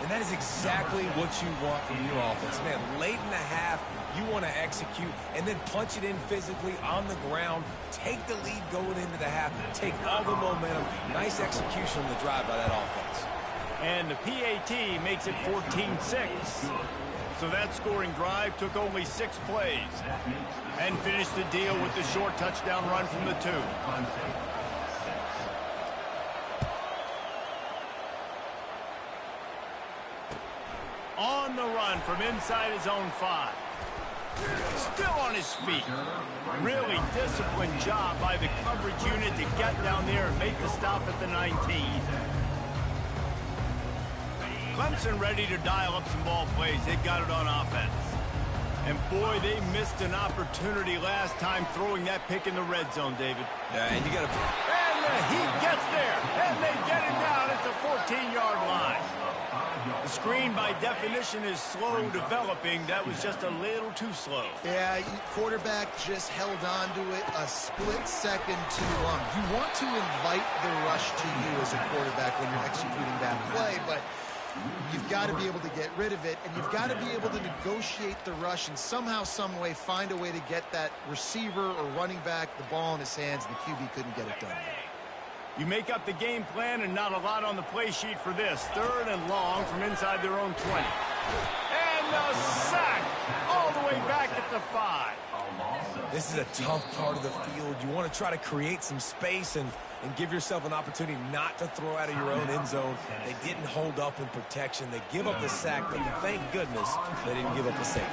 And And that is exactly what you want from your offense. Man, late in the half, you want to execute and then punch it in physically on the ground, take the lead going into the half, take all the momentum. Nice execution on the drive by that offense. And the PAT makes it 14-6. So that scoring drive took only 6 plays and finished the deal with the short touchdown run from the 2. On the run from inside his own 5. Still on his feet. Really disciplined job by the coverage unit to get down there and make the stop at the 19. Clemson ready to dial up some ball plays. They got it on offense. And boy, they missed an opportunity last time throwing that pick in the red zone, David. Yeah, and you got to... And the Heat gets there. And they get him down at the 14-yard line. The screen, by definition, is slow developing. That was just a little too slow. Yeah, quarterback just held on to it a split second too long. You want to invite the rush to you as a quarterback when you're executing that play, but you've got to be able to get rid of it, and you've got to be able to negotiate the rush and somehow, some way, find a way to get that receiver or running back the ball in his hands, and the QB couldn't get it done. You make up the game plan and not a lot on the play sheet for this. 3rd and long from inside their own 20. And the sack all the way back at the 5. This is a tough part of the field. You want to try to create some space and give yourself an opportunity not to throw out of your own end zone. They didn't hold up in protection. They give up the sack, but thank goodness they didn't give up the safety.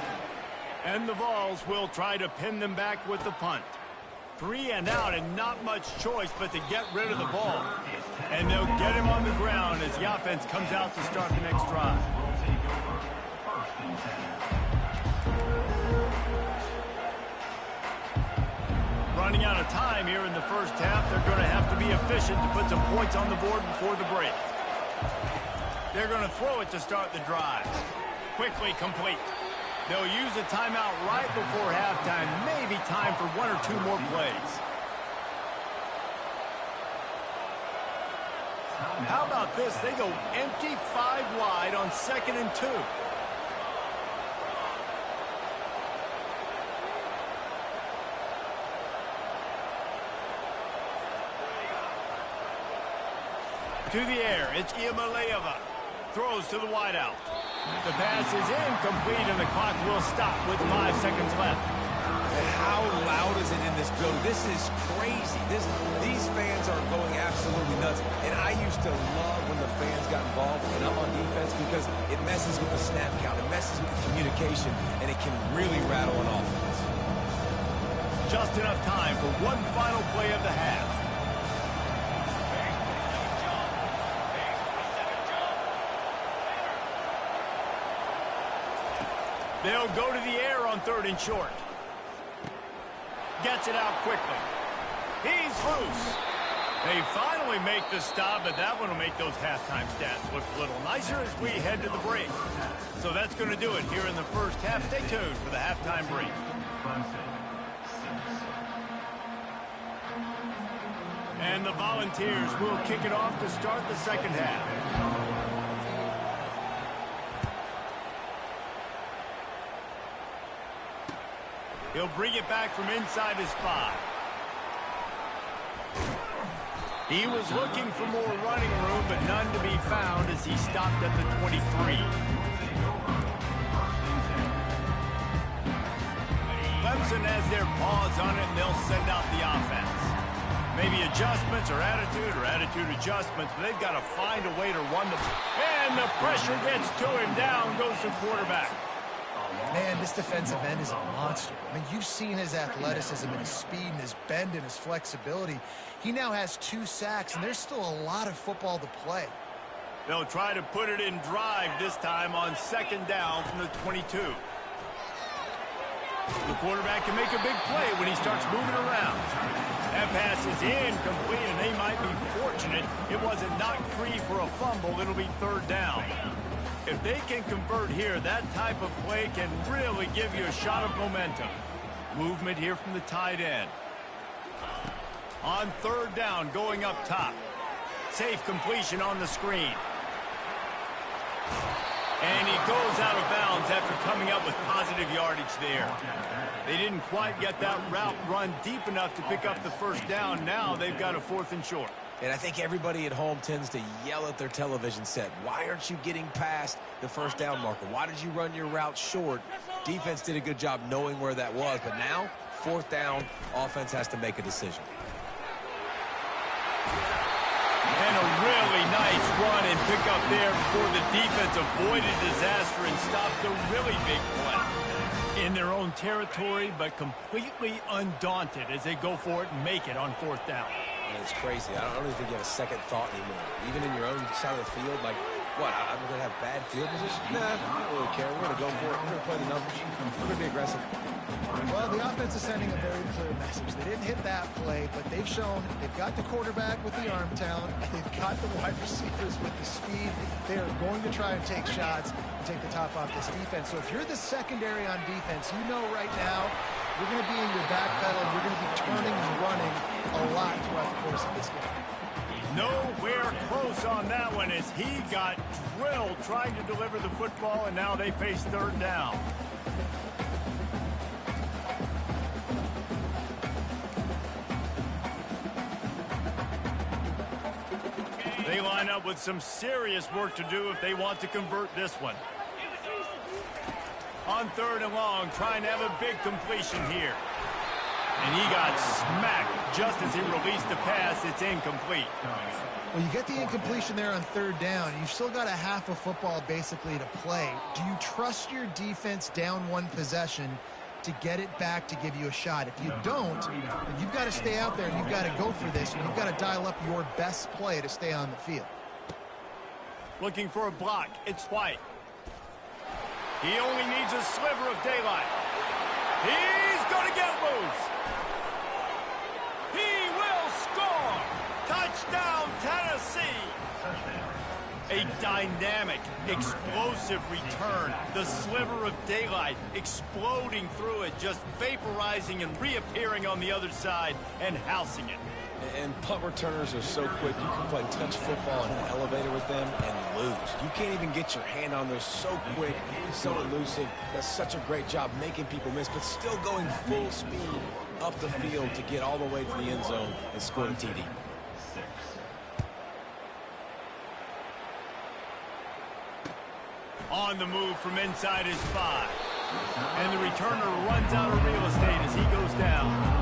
And the Vols will try to pin them back with the punt. 3 and out, and not much choice but to get rid of the ball. And they'll get him on the ground as the offense comes out to start the next drive. Running out of time here in the first half. They're going to have to be efficient to put some points on the board before the break. They're going to throw it to start the drive. Quickly complete. They'll use a timeout right before halftime. Maybe time for 1 or 2 more plays. How about this? They go empty 5 wide on 2nd and 2. To the air, it's Iamaleava. Throws to the wideout. The pass is incomplete, and the clock will stop with 5 seconds left. And how loud is it in this building? This is crazy. These fans are going absolutely nuts. And I used to love when the fans got involved and up on defense because it messes with the snap count. It messes with the communication, and it can really rattle an offense. Just enough time for one final play of the half. They'll go to the air on 3rd and short. Gets it out quickly. He's loose. They finally make the stop, but that one will make those halftime stats look a little nicer as we head to the break. So that's going to do it here in the first half. Stay tuned for the halftime break. And the Volunteers will kick it off to start the second half. He'll bring it back from inside his 5. He was looking for more running room, but none to be found as he stopped at the 23. Clemson has their paws on it, and they'll send out the offense. Maybe adjustments or attitude adjustments, but they've got to find a way to run the... And the pressure gets to him. Down goes the quarterback. Man, this defensive end is a monster. I mean, you've seen his athleticism and his speed and his bend and his flexibility. He now has 2 sacks, and there's still a lot of football to play. They'll try to put it in drive this time on 2nd down from the 22. The quarterback can make a big play when he starts moving around. That pass is incomplete, and they might be fortunate it wasn't knocked free for a fumble. It'll be 3rd down. If they can convert here, that type of play can really give you a shot of momentum. Movement here from the tight end. On 3rd down, going up top. Safe completion on the screen. And he goes out of bounds after coming up with positive yardage there. They didn't quite get that route run deep enough to pick up the first down. Now they've got a 4th and short. And I think everybody at home tends to yell at their television set. Why aren't you getting past the first down marker? Why did you run your route short? Defense did a good job knowing where that was. But now, 4th down, offense has to make a decision. And a really nice run and pick up there before the defense avoided disaster and stopped a really big play. In their own territory, but completely undaunted as they go for it and make it on 4th down. And it's crazy. I don't even think you have a second thought anymore. Even in your own side of the field, like, what, I'm going to have bad field position? Nah, I don't really care. We're going to go for it. We're going to play the numbers. We're going to be aggressive. Well, the offense is sending a very clear message. They didn't hit that play, but they've shown they've got the quarterback with the arm talent. They've got the wide receivers with the speed. They are going to try and take shots and take the top off this defense. So if you're the secondary on defense, you know right now you're going to be in your back pedal. You're going to be turning and running a lot throughout the course of this game. Nowhere close on that one as he got drilled trying to deliver the football, and now they face 3rd down. They line up with some serious work to do if they want to convert this one. On 3rd and long, trying to have a big completion here. And he got smacked just as he released the pass. It's incomplete. Well, you get the incompletion there on 3rd down. You've still got a half of football basically to play. Do you trust your defense down 1 possession to get it back to give you a shot? If you don't, then you've got to stay out there and you've got to go for this. And you've got to dial up your best play to stay on the field. Looking for a block. It's White. He only needs a sliver of daylight. He's going to get loose. He will score. Touchdown, Tennessee. A dynamic, explosive return. The sliver of daylight exploding through it, just vaporizing and reappearing on the other side and housing it. And punt returners are so quick. You can play touch football in an elevator with them and lose. You can't even get your hand on there. So quick, so elusive. Does such a great job making people miss, but still going full speed up the field to get all the way to the end zone and score the TD. On the move from inside his 5. And the returner runs out of real estate as he goes down.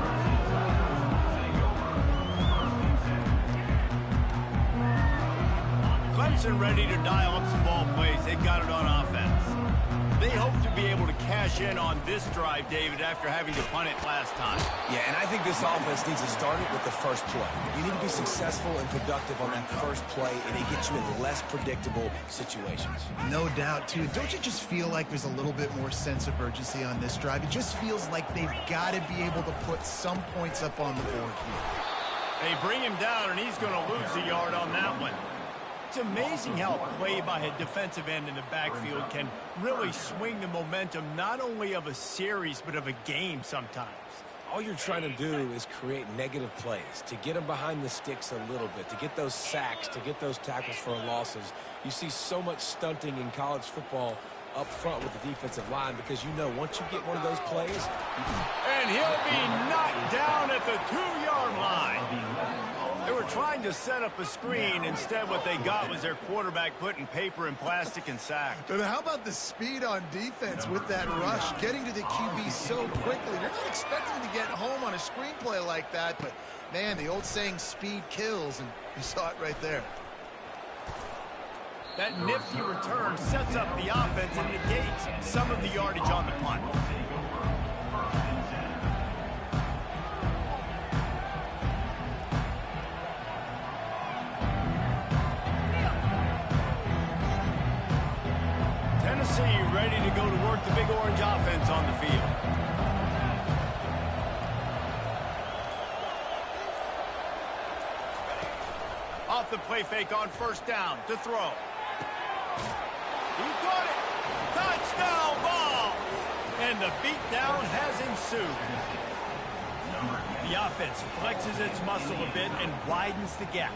Clemson ready to dial up some ball plays. They've got it on offense. They hope to be able to cash in on this drive, David, after having to punt it last time. Yeah, and I think this offense needs to start it with the first play. You need to be successful and productive on that first play, and it gets you in less predictable situations. No doubt, too. Don't you just feel like there's a little bit more sense of urgency on this drive? It just feels like they've got to be able to put some points up on the board here. They bring him down, and he's going to lose a yard on that one. It's amazing how a play by a defensive end in the backfield can really swing the momentum not only of a series but of a game sometimes. All you're trying to do is create negative plays, to get them behind the sticks a little bit, to get those sacks, to get those tackles for losses. You see so much stunting in college football up front with the defensive line because you know once you get one of those plays. And he'll be knocked down at the 2-yard line. They were trying to set up a screen. Instead, what they got was their quarterback putting paper and plastic and sack. And how about the speed on defense with that rush, getting to the QB so quickly? They're not expecting to get home on a screenplay like that, but, man, the old saying, speed kills, and you saw it right there. That nifty return sets up the offense and negates some of the yardage on the punt. Tennessee ready to go to work the Big Orange offense on the field. Off the play fake on 1st down to throw. He caught it. Touchdown ball. And the beatdown has ensued. The offense flexes its muscle a bit and widens the gap.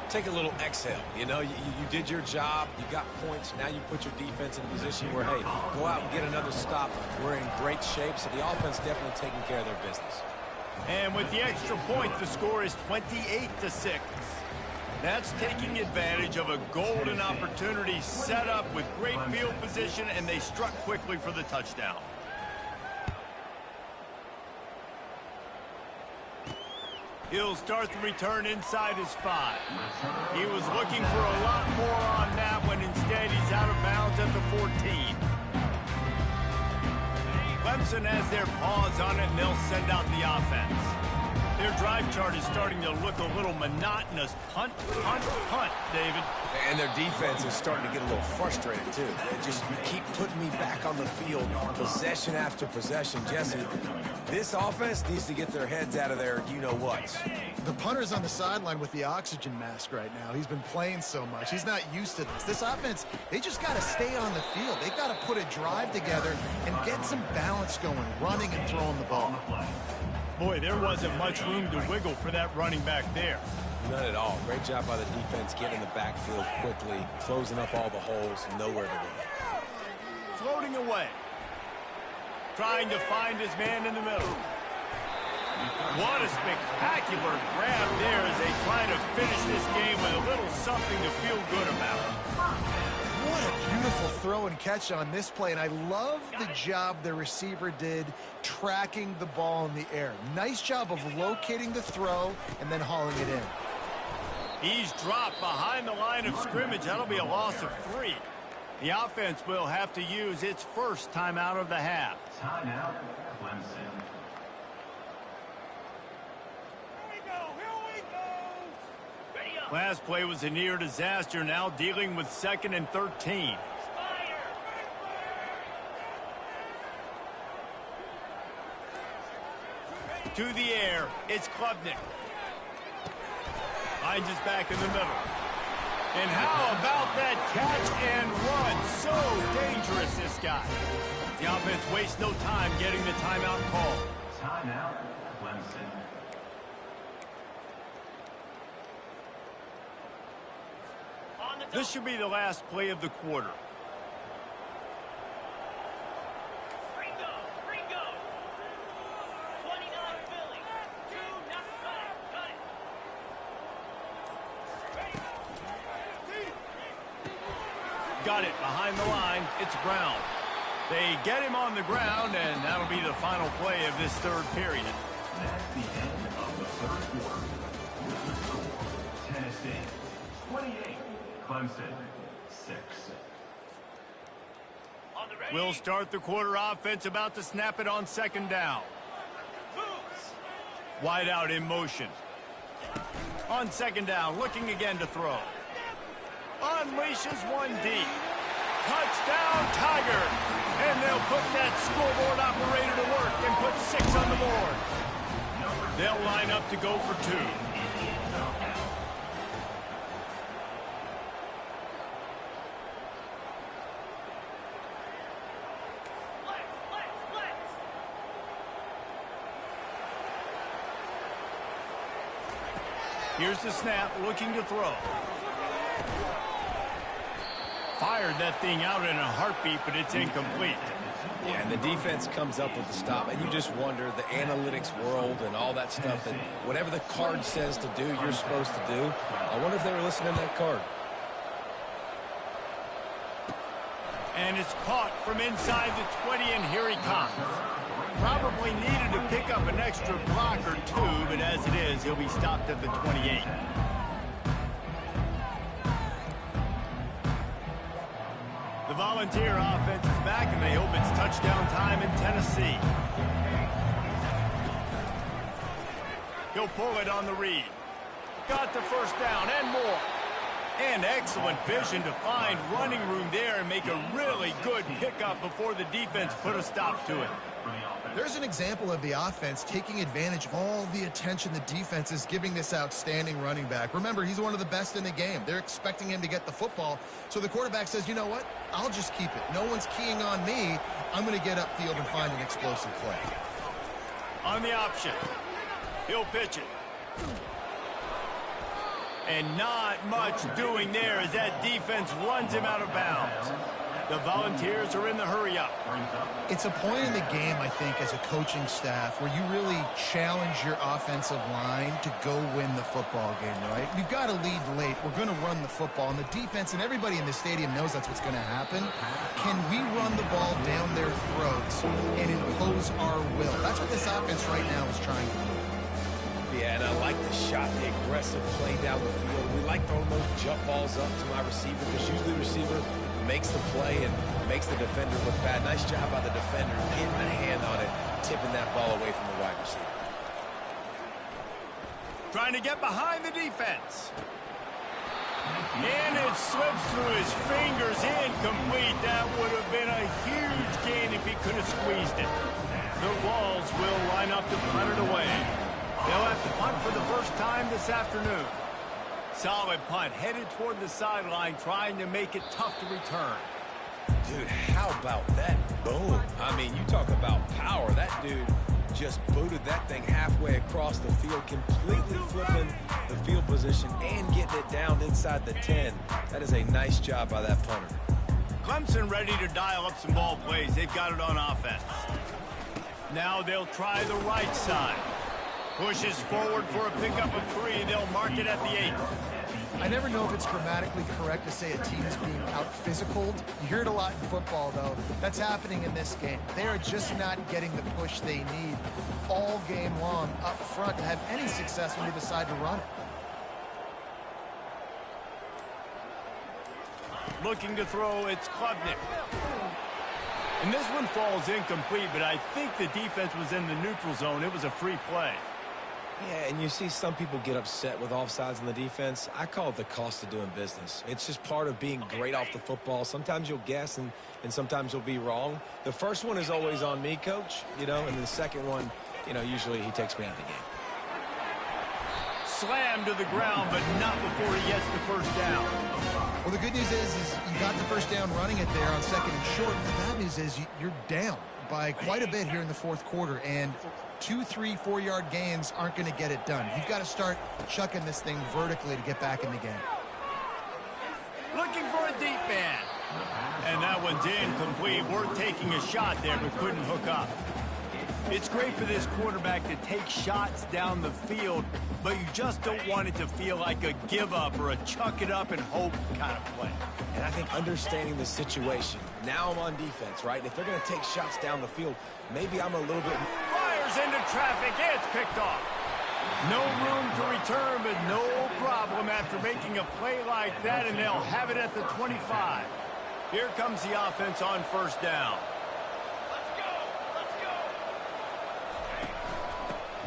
Take a little exhale. You know, you did your job. You got points. Now you put your defense in a position where, hey, go out and get another stop. We're in great shape, so the offense definitely taking care of their business. And with the extra point, the score is 28-6. That's taking advantage of a golden opportunity set up with great field position, and they struck quickly for the touchdown. He'll start the return inside his 5. He was looking for a lot more on that when instead he's out of bounds at the 14. Clemson has their paws on it, and they'll send out the offense. Their drive chart is starting to look a little monotonous. Punt, punt, punt, David. And their defense is starting to get a little frustrated, too. They just keep putting me back on the field, possession after possession. Jesse, this offense needs to get their heads out of their you-know-whats. The punter's on the sideline with the oxygen mask right now. He's been playing so much. He's not used to this. This offense, they just got to stay on the field. They got to put a drive together and get some balance going, running and throwing the ball. Boy, there wasn't much room to wiggle for that running back there. None at all. Great job by the defense getting in the backfield quickly, closing up all the holes, nowhere to go. Floating away. Trying to find his man in the middle. What a spectacular grab there as they try to finish this game with a little something to feel good about. What a beautiful throw and catch on this play, and I love the job the receiver did tracking the ball in the air. Nice job of locating the throw and then hauling it in. He's dropped behind the line of scrimmage. That'll be a loss of 3. The offense will have to use its first timeout of the half. Timeout, Clemson. Last play was a near disaster, now dealing with 2nd and 13. To the air, it's Klubnik. Finds his back in the middle. And how about that catch and run? So dangerous, this guy. The offense wastes no time getting the timeout call. Timeout, Clemson. This should be the last play of the quarter. Ringo. 29 Philly. 2 nothing. Cut it. Got it behind the line. It's Brown. They get him on the ground, and that'll be the final play of this 3rd period. That's the end of the 3rd quarter. With the score, Tennessee 28, Clemson 6. We'll start the quarter offense, about to snap it on 2nd down. Wide out in motion. On 2nd down, looking again to throw. Unleashes one deep. Touchdown, Tiger! And they'll put that scoreboard operator to work and put 6 on the board. They'll line up to go for 2. Here's the snap, looking to throw. Fired that thing out in a heartbeat, but it's incomplete. Yeah, and the defense comes up with the stop, and you just wonder, the analytics world and all that stuff, that whatever the card says to do, you're supposed to do. I wonder if they were listening to that card. And it's caught from inside the 20, and here he comes. Probably needed to pick up an extra block or 2, but as it is, he'll be stopped at the 28. The Volunteer offense is back, and they hope it's touchdown time in Tennessee. He'll pull it on the read. Got the 1st down and more. And excellent vision to find running room there and make a really good pickup before the defense put a stop to it. There's an example of the offense taking advantage of all the attention the defense is giving this outstanding running back. Remember, he's one of the best in the game. They're expecting him to get the football. So the quarterback says, you know what? I'll just keep it. No one's keying on me. I'm going to get upfield and find an explosive play. On the option. He'll pitch it. And not much doing there as that defense runs him out of bounds. The Volunteers are in the hurry-up. It's a point in the game, I think, as a coaching staff where you really challenge your offensive line to go win the football game, right? You've got to lead late. We're going to run the football. And the defense and everybody in the stadium knows that's what's going to happen. Can we run the ball down their throats and impose our will? That's what this offense right now is trying to do. Yeah, and I like the shot, the aggressive play down the field. We like throwing those jump balls up to my receiver because usually the receiver makes the play and makes the defender look bad. Nice job by the defender getting a hand on it, tipping that ball away from the wide receiver. Trying to get behind the defense. And it slips through his fingers, incomplete. That would have been a huge gain if he could have squeezed it. The Vols will line up to punt it away. They'll have to punt for the first time this afternoon. Solid punt, headed toward the sideline, trying to make it tough to return. Dude, how about that boom? I mean, you talk about power. That dude just booted that thing halfway across the field, completely flipping the field position and getting it down inside the 10. That is a nice job by that punter. Clemson ready to dial up some ball plays. They've got it on offense. Now they'll try the right side. Pushes forward for a pickup of 3. They'll mark it at the 8. I never know if it's grammatically correct to say a team is being out-physicaled. You hear it a lot in football, though. That's happening in this game. They are just not getting the push they need all game long up front to have any success when they decide to run it. Looking to throw, it's Klubnik. And this one falls incomplete, but I think the defense was in the neutral zone. It was a free play. Yeah, and you see some people get upset with offsides in the defense. I call it the cost of doing business. It's just part of being great off the football. Sometimes you'll guess and sometimes you'll be wrong. The first one is always on me, Coach, and the second one, usually he takes me out of the game. Slammed to the ground, but not before he gets the first down. Well, the good news is you got the first down running it there on 2nd and short. The bad news is you're down by quite a bit here in the 4th quarter, and 2, 3, 4-yard gains aren't going to get it done. You've got to start chucking this thing vertically to get back in the game. Looking for a deep man. And that one's incomplete. We're taking a shot there, but couldn't hook up. It's great for this quarterback to take shots down the field, but you just don't want it to feel like a give-up or a chuck-it-up-and-hope kind of play. And I think understanding the situation, now I'm on defense, right? If they're going to take shots down the field, maybe I'm a little bit... Fires into traffic. It's picked off. No room to return, but no problem after making a play like that, and they'll have it at the 25. Here comes the offense on first down.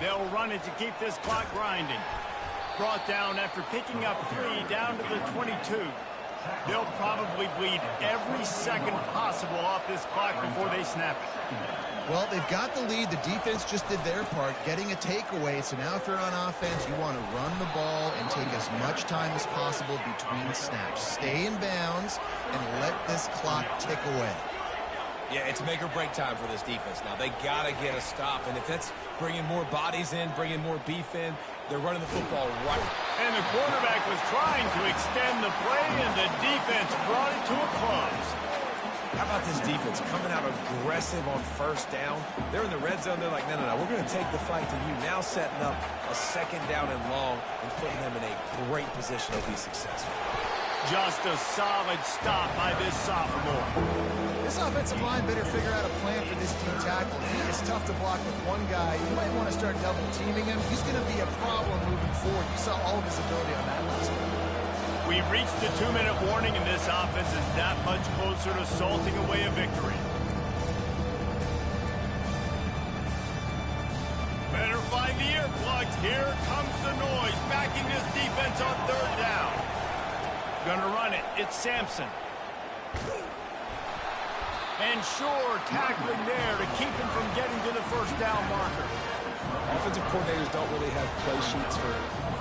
They'll run it to keep this clock grinding. Brought down after picking up 3 down to the 22. They'll probably bleed every second possible off this clock before they snap it. Well, they've got the lead. The defense just did their part, getting a takeaway. So now if they're on offense, you want to run the ball and take as much time as possible between snaps. Stay in bounds and let this clock tick away. Yeah, it's make or break time for this defense now. They got to get a stop, and if that's bringing more bodies in, bringing more beef in, they're running the football right. And the quarterback was trying to extend the play, and the defense brought it to a close. How about this defense coming out aggressive on first down? They're in the red zone. They're like, no, we're going to take the fight to you. Now setting up a 2nd down and long and putting them in a great position to be successful. Just a solid stop by this sophomore. This offensive line better figure out a plan for this team tackle. He is tough to block with one guy. You might want to start double teaming him. He's going to be a problem moving forward. You saw all of his ability on that last one. We've reached the 2-minute warning, and this offense is that much closer to salting away a victory. Better find the earplugs. Here comes the noise, backing this defense on 3rd down. Gonna run it. It's Sampson. And Shore tackling there to keep him from getting to the first down marker. Offensive coordinators don't really have play sheets for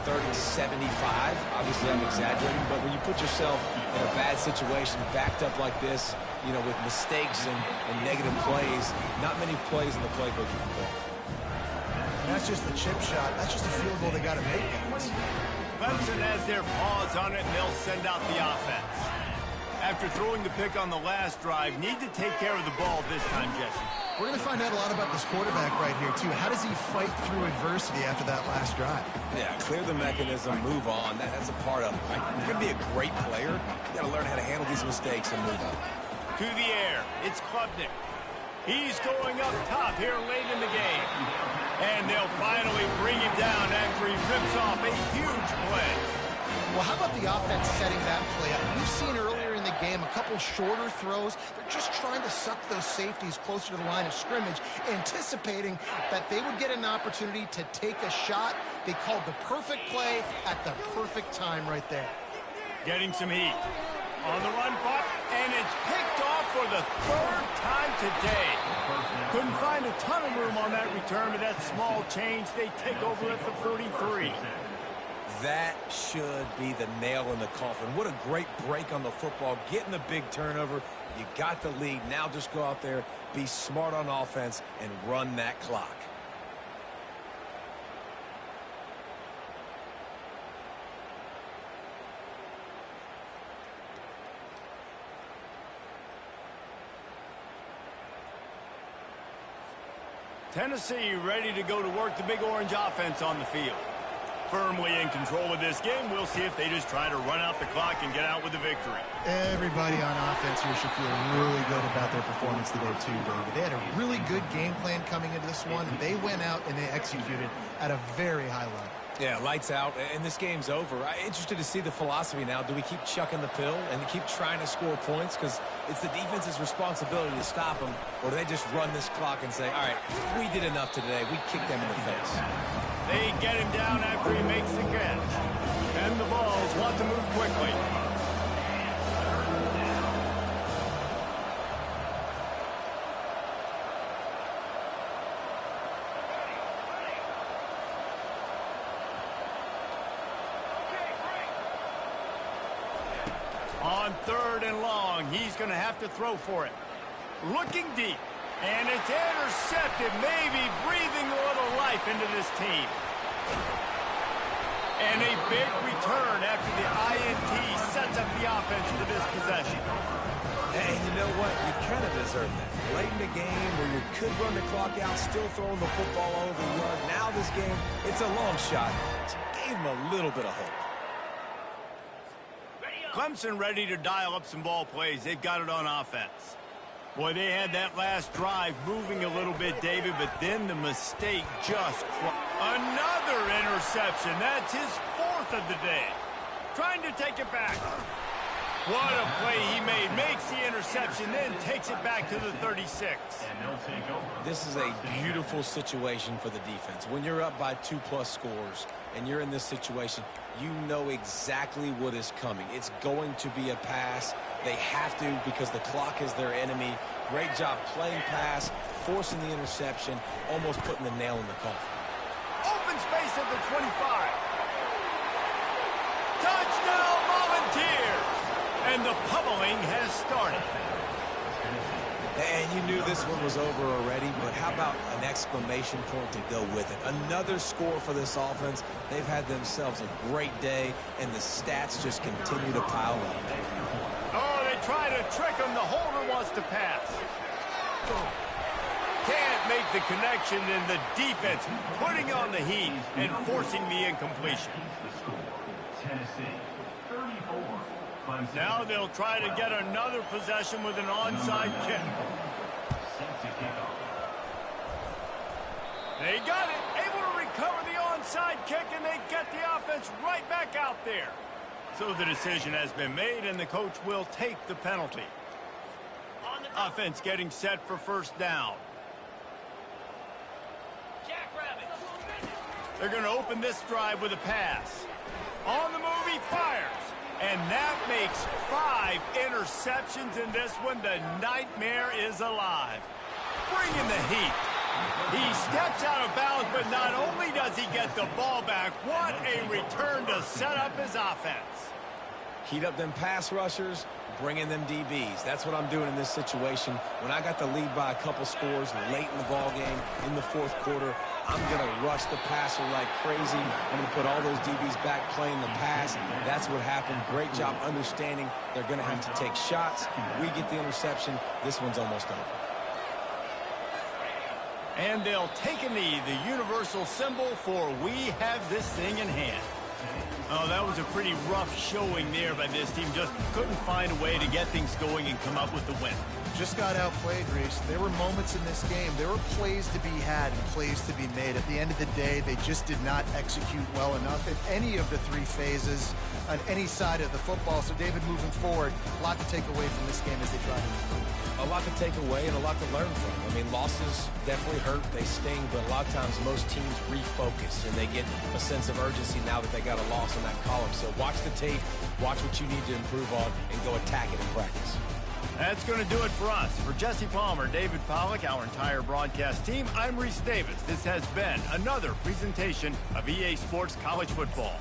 3rd and 75. Obviously, I'm exaggerating, but when you put yourself in a bad situation, backed up like this, with mistakes and negative plays, not many plays in the playbook you can call. And that's just the chip shot. That's just a field goal they got to make, guys. Clemson has their paws on it, and they'll send out the offense. After throwing the pick on the last drive, need to take care of the ball this time, Jesse. We're going to find out a lot about this quarterback right here, too. How does he fight through adversity after that last drive? Yeah, clear the mechanism, move on. That's a part of it, right? You're going to be a great player. You got to learn how to handle these mistakes and move on. To the air, it's Klubnik. He's going up top here late in the game. And they'll finally bring him down after he rips off a huge play. Well, how about the offense setting that play up? We've seen earlier in the game a couple shorter throws. They're just trying to suck those safeties closer to the line of scrimmage, anticipating that they would get an opportunity to take a shot. They called the perfect play at the perfect time right there. Getting some heat. On the run, Buck, and it's picked off for the third time today. Couldn't find a ton of room on that return, but that small change, they take over at the 43. That should be the nail in the coffin. What a great break on the football. Getting the big turnover. You got the lead. Now just go out there, be smart on offense, and run that clock. Tennessee ready to go to work the Big Orange offense on the field. Firmly in control of this game. We'll see if they just try to run out the clock and get out with the victory. Everybody on offense here should feel really good about their performance today too, David. They had a really good game plan coming into this one. They went out and they executed at a very high level. Yeah, lights out, and this game's over. I'm interested to see the philosophy now. Do we keep chucking the pill and keep trying to score points? Because it's the defense's responsibility to stop them. Or do they just run this clock and say, all right, we did enough today. We kicked them in the face. They get him down after he makes the catch. And the Vols want to move quickly. On 3rd and long, he's going to have to throw for it. Looking deep. And it's intercepted, maybe breathing a little life into this team. And a big return after the INT sets up the offense for this possession. And you know what? You kind of deserve that. Late in the game where you could run the clock out, still throwing the football over the yard. Now this game, it's a long shot. Just gave him a little bit of hope. Clemson ready to dial up some ball plays. They've got it on offense. Boy, they had that last drive moving a little bit, David, but then the mistake just... Another interception. That's his 4th of the day. Trying to take it back. What a play he made. Makes the interception, then takes it back to the 36. This is a beautiful situation for the defense. When you're up by 2+ scores and you're in this situation, you know exactly what is coming. It's going to be a pass. They have to because the clock is their enemy. Great job playing pass, forcing the interception, almost putting the nail in the coffin. Open space at the 25. Touchdown Volunteers! And the pummeling has started. And you knew this one was over already, but how about an exclamation point to go with it? Another score for this offense. They've had themselves a great day, and the stats just continue to pile up. Oh, they try to trick him. The holder wants to pass. Can't make the connection, and the defense putting on the heat and forcing the incompletion. Tennessee, 34. Now they'll try to get another possession with an onside kick. They got it, able to recover the onside kick, and they get the offense right back out there. So the decision has been made, and the coach will take the penalty. Offense getting set for 1st down. They're going to open this drive with a pass. On the move, he fires. And that makes 5 interceptions in this one. The nightmare is alive. Bringing the heat. He steps out of bounds, but not only does he get the ball back, what a return to set up his offense. Heat up them pass rushers, bring in them DBs. That's what I'm doing in this situation. When I got the lead by a couple scores late in the ball game, in the fourth quarter, I'm going to rush the passer like crazy. I'm going to put all those DBs back playing the pass. That's what happened. Great job understanding they're going to have to take shots. We get the interception. This one's almost over. And they'll take a knee, the universal symbol for we have this thing in hand. Oh, that was a pretty rough showing there by this team. Just couldn't find a way to get things going and come up with the win. Just got outplayed, Reese. There were moments in this game. There were plays to be had and plays to be made. At the end of the day, they just did not execute well enough in any of the three phases on any side of the football. So, David, moving forward, a lot to take away from this game as they try to improve. A lot to take away and a lot to learn from. I mean, losses definitely hurt, they sting, but a lot of times most teams refocus and they get a sense of urgency now that they got a loss in that column. So watch the tape, watch what you need to improve on, and go attack it in practice. That's going to do it for us. For Jesse Palmer, David Pollack, our entire broadcast team, I'm Reese Davis. This has been another presentation of EA Sports College Football.